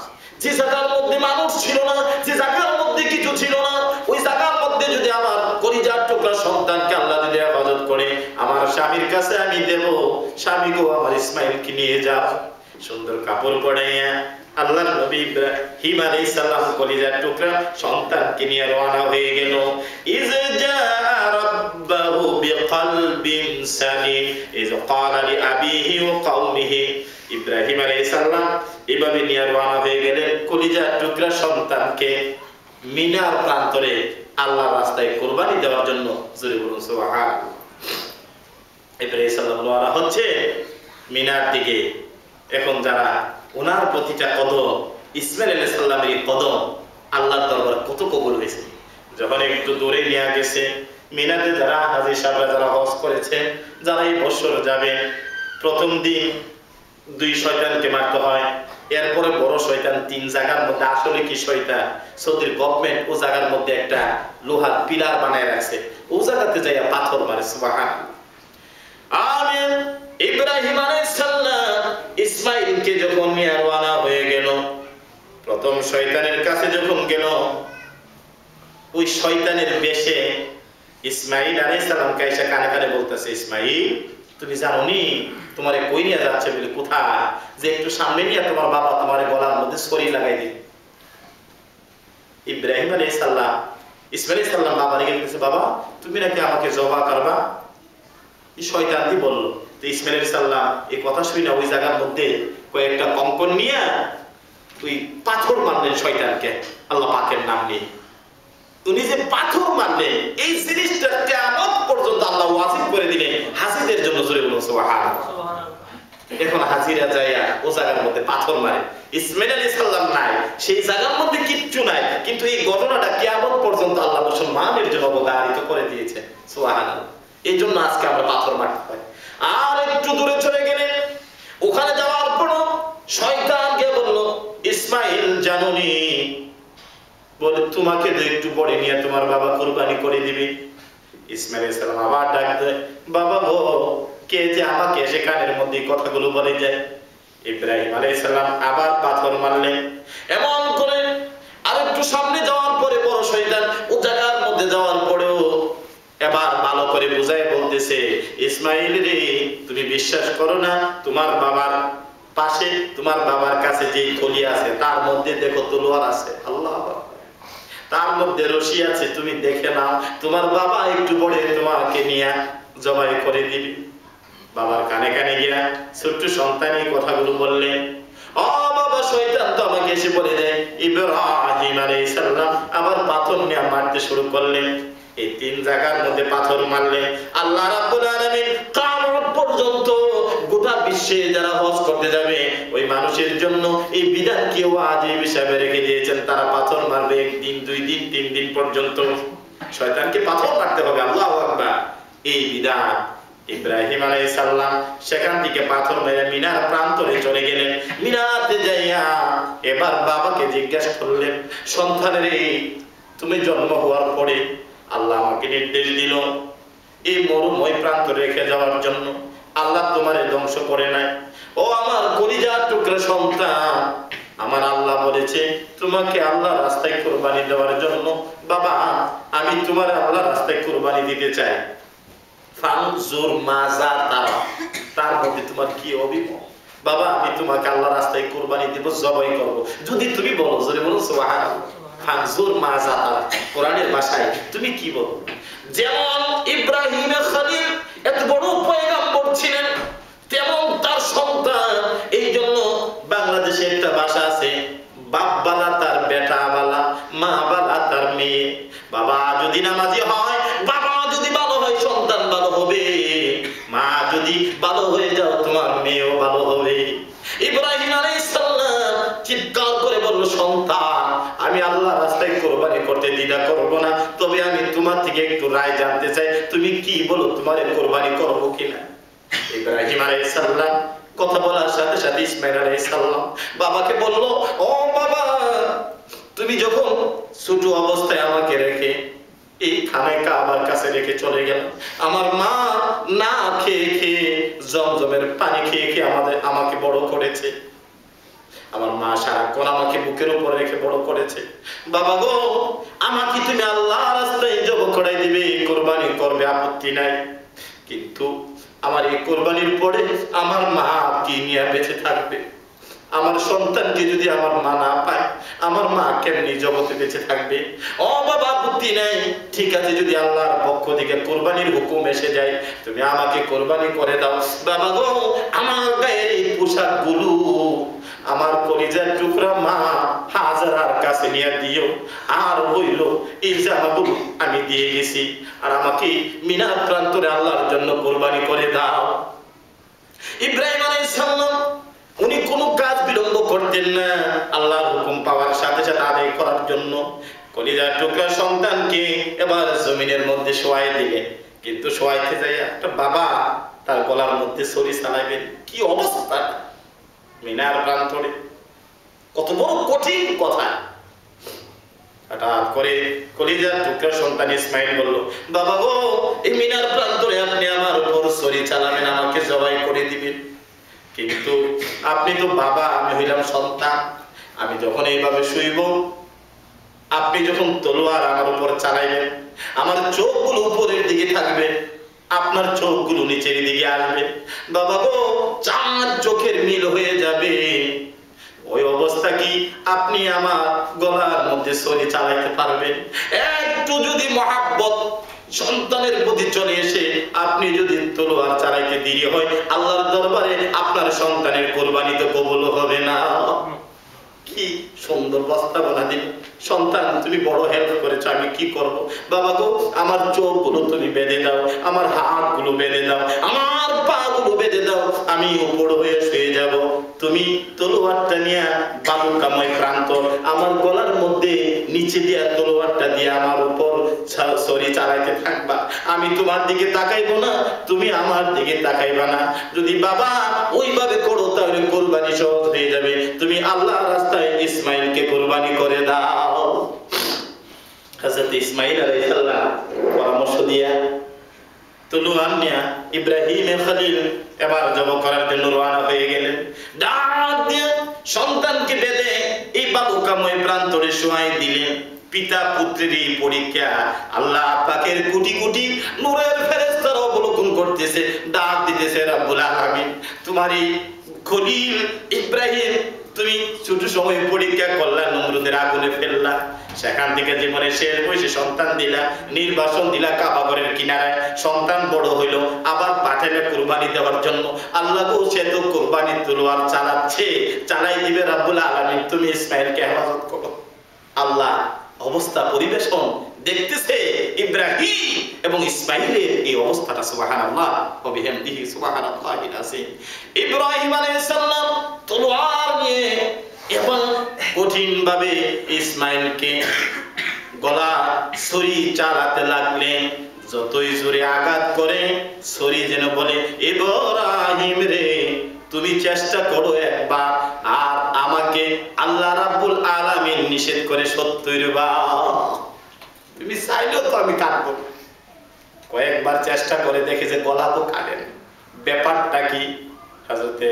যে জায়গার মধ্যে মানুষ ছিল না, যে জায়গার মধ্যে কিছু ছিল না, ওই জায়গার মধ্যে যদি আমার কলিজার টুকরা সন্তানকে আল্লাহ যদি হেফাজত করে আমার স্বামীর কাছে আমি দেব, স্বামী গো আমার ইসমাইলকে নিয়ে যাও। সুন্দর কাপড় পরাইয়া আল্লাহর নবী ইব্রাহিম আলাইহিস সালাম কলিজার টুকরা সন্তানকে নিয়ে রওনা হয়ে গেল। ইজ জা রাব্বাহু বিকলবিন সালিম ইজ ক্বালা লিআবিহি ওয়া কওমিহি। ইব্রাহিম আলাইহিস সালাম এভাবে নিয়ে রওনা হয়ে গেলেন কলিজার টুকরা সন্তানকে মিনার প্রান্তরে আল্লাহর রাস্তায় কুরবানি দেওয়ার জন্য। জোরে বলুন সুবহানাল্লাহ। ইব্রাহিম সাল্লাল্লাহু আলাইহি হচ্ছে মিনার দিকে। এখন যারা ওনার প্রতিটা কদম, ইসমাইল আলাইহিস সালামের কদম আল্লাহর দরবারে কত কবুল হয়েছে। যখন একটু দূরে নিয়ে গেছে, মিনাতে যারা হাজী সাহেবরা যারা হজ করেছে, যারা এই বছর যাবেন, প্রথম দিন 2 শয়তানকে মারতে হয়, এরপরে বড় শয়তান 3 জায়গার মধ্যে, আসলে কি শয়তান, সৌদির গভর্নমেন্ট ও জায়গার মধ্যে একটা লোহার পিলার বানায় রাখছে, ও জায়গাতে যাইয়া পাথর মারে। সুবহানাল্লাহ। আমিন। ইব্রাহিম আলাইহিস সালাম ইসমাঈলকে যখন নিয়ে রওনা হয়ে গেল, প্রথম শয়তানের কাছে যখন গেল, ওই শয়তানের বেশে ইসমাঈল আলাইহিস সালাম কাইসা কানে কানে বলতেছে, ইসমাঈল তুমি জানো নি তোমারে কই নিয়ে যাচ্ছে বলে? কোথায়? যে একটু সামনে নিয়ে তোমার বাবা তোমার গলার মধ্যে ছড়ি লাগাই দিবে। ইব্রাহিম আলাইহিস সালাম ইসমাঈল আলাইহিস সালাম বাবারে বলতেছে, বাবা তুমি নাকি আমাকে জবাই করবা? এই শয়তান দি বলল। তো ইসমাঈল আলাইহিস সালাম এই কথা শুনে ওই জায়গার মধ্যে কয়েকটা কঙ্কন নিয়ে তুই পাথর মারলেন শয়তানকে আল্লাহ পাকের নাম নিয়ে। উনি যে পাথর মারলেন এই জিনিসটা কিয়ামত পর্যন্ত আল্লাহ ওয়াজিব করে দিলেন হাজিদের জন্য। জোরে বলুন সুবহানাল্লাহ। এখন হাজিরা যাইয়া ও জায়গার মধ্যে পাথর মারে, ইসমাঈল আলাইহিস সালাম নাই, সেই জায়গার মধ্যে কিচ্ছু নাই, কিন্তু এই ঘটনাটা কিয়ামত পর্যন্ত আল্লাহ মুসলমানের জন্য অবধারিত করে দিয়েছে। সুবহানাল্লাহ। এই জন্য আজকে আমরা পাথর মারতে পারি। আর একটু দূরে চলে গেলেন, ওখানে যাওয়ার পর শয়তান গিয়ে বলল, ইসমাঈল জানুনি বলে তোমাকে একটু পরে নিয়ে তোমার বাবা কুরবানি করে দিবে। ইসমাঈল আলাইহিস সালাম আবার ডাক দেয়, বাবা গো কে যে আমাকে এসে কানের মধ্যে কথাগুলো বলে যায়। ইব্রাহিম আলাইহিস সালাম আবার পাথর মারলেন। এমন করে আর একটু সামনে যাওয়ার পরে বড় শয়তান ও জায়গার মধ্যে যাওয়ার পরেও এবার ভালো করে বুঝায় বলতেছে, ইসমাঈল রে তুমি বিশ্বাস করো না, তোমার বাবার পাশে তোমার বাবার কাছে যে থলি আছে তার মধ্যে দেখো তলোয়ার আছে, আল্লাহ তার মধ্যে রশি আছে, তুমি দেখে নাও, তোমার বাবা একটু পরে তোমাকে নিয়ে জবাই করে দিবে। বাবার কানে কানে গিয়া ছোট্ট সন্তান এই কথাগুলো বললেন। ও বাবা শয়তান তো আমাকে এসে বলে দেয়। ইব্রাহিম আলাইহিস সালাম আবার পাথর নিয়ে মারতে শুরু করলেন। এই 3 জায়গার মধ্যে পাথর মারলেন। আল্লাহ রাব্বুল আলামিন কিয়ামত পর্যন্ত গোটা বিশ্বে যারা হজ করতে যাবে ওই মানুষের জন্য এই বিধান কি ওয়াজিব হিসাবে রেখে দিয়েছেন, তারা পাথর মারবে 1 দিন 2 দিন 3 দিন পর্যন্ত। শয়তানকে পাথর মারতে হবে, আল্লাহু আকবার, এই বিধান। ইব্রাহিম আলাইহিস সালাম সেখান থেকে পাথর মেরে মিনার প্রান্তরে চলে গেলেন। মিনাতে যাইয়া এবার বাবাকে জিজ্ঞাসা করলেন, সন্তানেরে তুমি জন্ম হওয়ার পরে আল্লাহ আমাকে নির্দেশ দিল এই মরুময় প্রান্ত রেখে যাওয়ার জন্য। আল্লাহ তোমারে ধ্বংস করে নাই। ও আমার কলিজার টুকরা সন্তান, আমার আল্লাহ বলেছে তোমাকে আল্লাহর রাস্তায় কুরবানি দেওয়ার জন্য। বাবা আমি তোমার আল্লাহর রাস্তায় কুরবানি দিতে চাই। ফানজুর মাজা তারা, তার মধ্যে তোমার কি অভিমত? বাবা আমি তোমাকে আল্লাহর রাস্তায় কুরবানি দেব, জবাই করব, যদি তুমি বলো। জোরে বলো সুবহানাল্লাহ। ফানজুর মাজা তারা কোরআনের ভাষায় তুমি কি বলো? যেমন ইব্রাহিম খলিল এত বড় পয়গম্বর ছিলেন, তেমন তার সন্তান। এই জন্য বাংলাদেশে একটা ভাষা আছে, বাপ বালা তার বেটা বালা, মা বালা তার মেয়ে। বাবা যদি নামাজি হয়, বাবা যদি ভালো হয় সন্তান ভালো হবে, মা যদি ভালো হয়ে যাও তোমার মেয়েও ভালো হবে। ইব্রাহিম আলাইহিস সালাম চিৎকার করে বলল, সন্তান আমি আল্লাহর রাস্তায় কুরবানি করতে দ্বিধা করব না, তবে আমি তোমার থেকে একটু রায় জানতে চাই, তুমি কি বলো তোমারে কুরবানি করব কিনা? ইব্রাহিম আলাইহিস সালাম কথা বলার সাথে সাথে ইসমাঈল আলাইহিস সালাম বাবাকে বলল, ও বাবা তুমি যখন ছোট অবস্থায় আমাকে রেখে এই খানায় কাবার কাছে রেখে চলে গেল, আমার মা না খেয়ে খেয়ে জমজমের পানি খেয়ে খেয়ে আমাকে বড় করেছে। আমার মা সারাক্ষণ আমাকে বুকের উপর রেখে বড় করেছে। বাবা গো আমাকে তুমি আল্লাহর রাস্তায় জবাই করে দিবে, কুরবানি করবে, আপত্তি নাই, কিন্তু আমার এই কুরবানির পরে আমার মা কি নিয়ে বেঁচে থাকবে? আমার সন্তানকে যদি আমার মা না পায়, আমার মা কেমনি জগতে বেঁচে থাকবে? ও বাবা আপত্তি নাই, ঠিক আছে, যদি আল্লাহর পক্ষ থেকে কুরবানির হুকুম এসে যায় তুমি আমাকে কুরবানি করে দাও। বাবা গো আমার গায়ের এই পোশাকগুলো আমার কলিজার টুকরা মা হাজারার কাছে নিয়ে দিও, আর হইল এই জামাগুলো আমি দিয়ে গেছি, আর আমাকে মিনার প্রান্তরে আল্লাহর জন্য কুরবানি করে দাও। ইব্রাহিম আলাইহিস সালাম উনি কোনো কাজ বিলম্ব করতেন না, আল্লাহর হুকুম পাওয়ার সাথে সাথে আদায় করার জন্য কলিজার টুকরা সন্তানকে এবার জমিনের মধ্যে শোয়াই দিলেন। কিন্তু শোয়াইতে যাই একটা বাবা তার গলার মধ্যে ছুরি চালাইবেন, কি অবস্থা! মিনার প্রান্তরে কত বড় কঠিন কথা। হঠাৎ করে কলিজার টুকরা সন্তান ইসমাইল বলল, বাবা গো, এই মিনার প্রান্তরে আপনি আমার উপর ছুরি চালাবেন, আমাকে জবাই করে দিবেন, কিন্তু আপনি তো বাবা, আমি হইলাম সন্তান, আমি যখন এইভাবে শুইব, আপনি যখন তলোয়ার আমার উপর চালাইবেন, আমার চোখগুলো উপরের দিকে থাকবে, আপনার চোখগুলো নিচের দিকে আসবে, বাবা গো, 4 চোখের মিল হয়ে যাবে। ওই অবস্থা কি আপনি আমার গলার মধ্যে ছুরি চালাইতে পারবেন? একটু যদি মহাব্বত সন্তানের প্রতি চলে এসে আপনি যদি তলোয়ার চালাইতে দেরি হয়, আল্লাহর দরবারে আপনার সন্তানের কোরবানি তো কবুল হবে না। কি সুন্দর প্রস্তাবনা দিল, সন্তান তুমি বড় হেল্প করেছো, আমি কি করব? বাবা গো, আমার চোখগুলো তুমি বেঁধে দাও, আমার হাতগুলো বেঁধে দাও, আমার পাগুলো বেঁধে দাও, আমি উপর হয়ে শুয়ে যাব, তুমি তলোয়ারটা নিয়ে বালুকাময় প্রান্ত আমার গলার মধ্যে নিচে দিয়া তলোয়ারটা দিয়ে আমার উপর ছুরি চালাইতে থাকবা, আমি তোমার দিকে তাকাইবো না, তুমি আমার দিকে তাকাইবা না। যদি বাবা ওইভাবে করো তাহলে কোরবানি সহজ হয়ে যাবে, তুমি আল্লাহর রাস্তায় ইসমাইলকে কোরবানি করে দাও। হযরত ইসমাইল আলাইহিস সালাম পরামর্শ দিয়া তলোয়ার নিয়ে ইব্রাহিম খলিল এবার জবাই করার জন্য রওনা হয়ে গেলেন। ডাক দিয়ে সন্তানকে বেঁধে এই বালুকাময় প্রান্তরে শোয়াই দিলেন। পিতা পুত্রের এই পরীক্ষা আল্লাহ পাকের কোটি কোটি নূরের ফেরেশতারা অবলোকন করতেছে, ডাক দিতেছে, রব্বুল আলামিন, তোমারই খলিল ইব্রাহিম তুমি ছোট সময় পরীক্ষা করলা, নমরুদের আগুনে ফেললা, সেখান থেকে জীবনের শেষ বয়সে সন্তান দিলা, নির্বাসন দিলা কাবা ঘরের কিনারায়, সন্তান বড় হইল, আবার পাঠাইলে কুরবানি দেওয়ার জন্য। আল্লাহ গো, সে তো কুরবানির তলোয়ার চালাচ্ছে, চালাই দিবে, রব্বুল আলামিন তুমি ইসমাইলকে হেফাজত করো। আল্লাহ অবস্থা পরিবেশন দেখতেছে ইব্রাহিম এবং ইসমাইলের এই অবস্থাটা, সুবহানাল্লাহ ওয়া বিহামদিহি সুবহানাল্লাহিল আযীম। ইব্রাহিম আলাইহিস সালাম তলোয়ার নিয়ে এবং কঠিন ভাবে ইসমাইলকে গলা ছুরি চালাতে লাগলেন। যতই জোরে আঘাত করে ছুরি যেন বলে, ইব্রাহিম রে, তুমি চেষ্টা করো একবার, আর আমাকে আল্লাহ রাব্বুল আলামিন নিষেধ করে 70 বার, তুমি চাইলেও তো আমি কাটবো। কয়েকবার চেষ্টা করে দেখে যে গলা তো কাটেন, ব্যাপারটা কি? হযরতে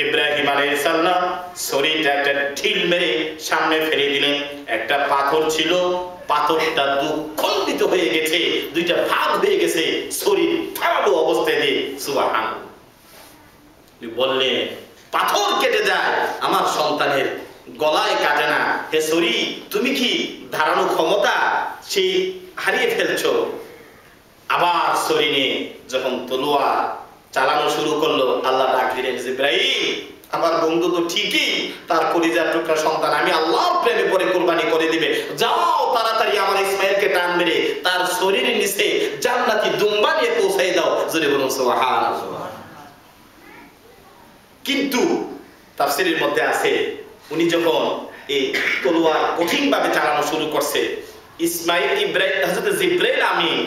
ইব্রাহিম আলাইহিস সালাম ছুরিটা একটা ঢিল মেরে সামনে ফেলে দিলেন। একটা পাথর ছিল, পাথরটা দুখণ্ডিত হয়ে গেছে, দুইটা ভাগ হয়ে গেছে, ছুরি ধারালো অবস্থায় দিয়ে সুবহানাল্লাহ বললেন, পাথর কেটে যায়, আমার সন্তানের গলায় কাটে না, হে ছুরি তুমি কি ধারানো ক্ষমতা সেই হারিয়ে ফেলছো? আবার ছুরি নিয়ে যখন তলোয়ার চালানো শুরু করলো, আল্লাহ ডাক দিলেন, ইব্রাহিম আমার বন্ধু তো ঠিকই তার কলিজার টুকরা সন্তান, আমি আল্লাহর প্রেমে পরে কুরবানি করে দিবে, যাও তাড়াতাড়ি আমার ইসমাইলকে টান মেরে তার শরীরের নিচে জান্নাতি দুম্বা নিয়ে পৌঁছাই দাও। জোরে বলুন সুবহানাল্লাহ। কিন্তু তাফসীরের মধ্যে আছে, উনি যখন এই তলোয়ার কঠিন ভাবে চালানো শুরু করছে, ইসমাইল ইব্রাহিম হযরত জিবরাইল আমিন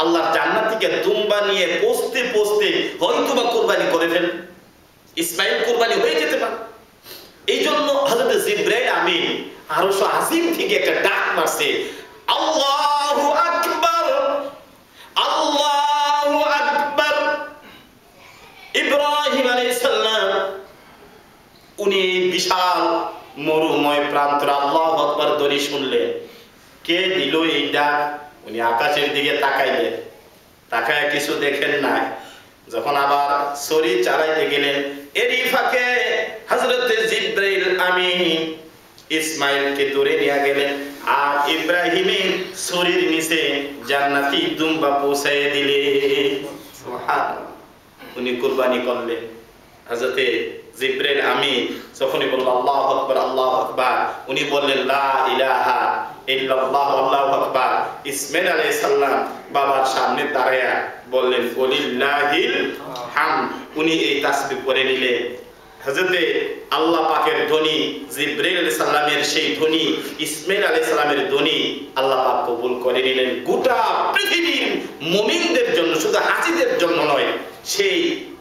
আল্লাহর জান্নাত থেকে দুম্বা নিয়ে পৌঁছতে পৌঁছতে হয়তোবা কুরবানি করে ফেল, ইসমাইল কুরবানি হয়ে যেতে পারে। এই জন্য হযরত জিবরাইল আমিন আরশ আজিম থেকে একটা ডাক মারছে, আল্লাহু আকবার, আল্লাহু আকবার। ইব্রাহিম আলাইহিস সালাম উনি বিশাল মরুময় প্রান্তর আল্লাহু আকবার ধ্বনি শুনলেন। কে দিল এই ডাক? উনি আকাশের দিকে তাকাইলেন, তাকায় কিছু দেখেন না। যখন আবার ছুরি চালাইতে গেলেন, এরই ফাঁকে হযরত জিবরাইল আমিন ইসমাইলকে ধরে নিয়ে গেলেন, আর ইব্রাহিমের ছুরির নিচে জান্নাতি দুম্বা পৌঁছায় দিলেন। সুবহানাল্লাহ। উনি কুরবানি করলেন। হযরতে জিবরাইল আমিন যখনই বলল আল্লাহু আকবার, আল্লাহু আকবার, উনি বললেন লা ইলাহা ইল্লাল্লাহ, আল্লাহু আকবার। ইসমাইল আলাইহিস সালাম বাবার সামনে দাঁড়ায়া বললেন ওয়ালিল্লাহিল হামদ। উনি এই তাসবিহ পড়ে নিলেন। হযরতে আল্লাহ পাকের ধ্বনি, জিবরাইল আলাইহিস সালামের সেই ধ্বনি, ইসমাইল আলাইহিস সালামের ধ্বনি আল্লাহ পাক কবুল করে নিলেন। গোটা পৃথিবীর মুমিনদের জন্য, শুধু হাজীদের জন্য নয়, সেই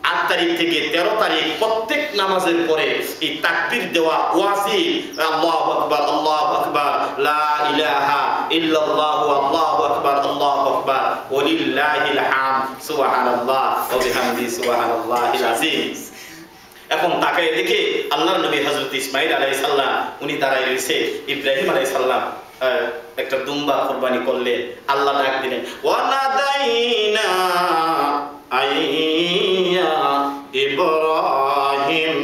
8 তারিখ থেকে 13 তারিখ প্রত্যেক নামাজের পরে এই তাকবীর দেওয়া ওয়াজিব। আল্লাহু আকবার, আল্লাহু আকবার, লা ইলাহা ইল্লাল্লাহু, আল্লাহু আকবার, আল্লাহু আকবার, ওয়ালিল্লাহিল হামদ, সুবহানাল্লাহ ওয়া বিহামদি, সুবহানাল্লাহিল আযীম। এখন তাকায় দেখে আল্লাহর নবী হযরত ইসমাঈল আলাইহিস সালাম উনি দাঁড়ায় রয়েছে। ইব্রাহিম আলাইহিস সালাম একটা দুম্বা কুরবানি করলে আল্লাহ ডাক দিলেন, ওয়া নাদাইনা আইয়া ইব্রাহিম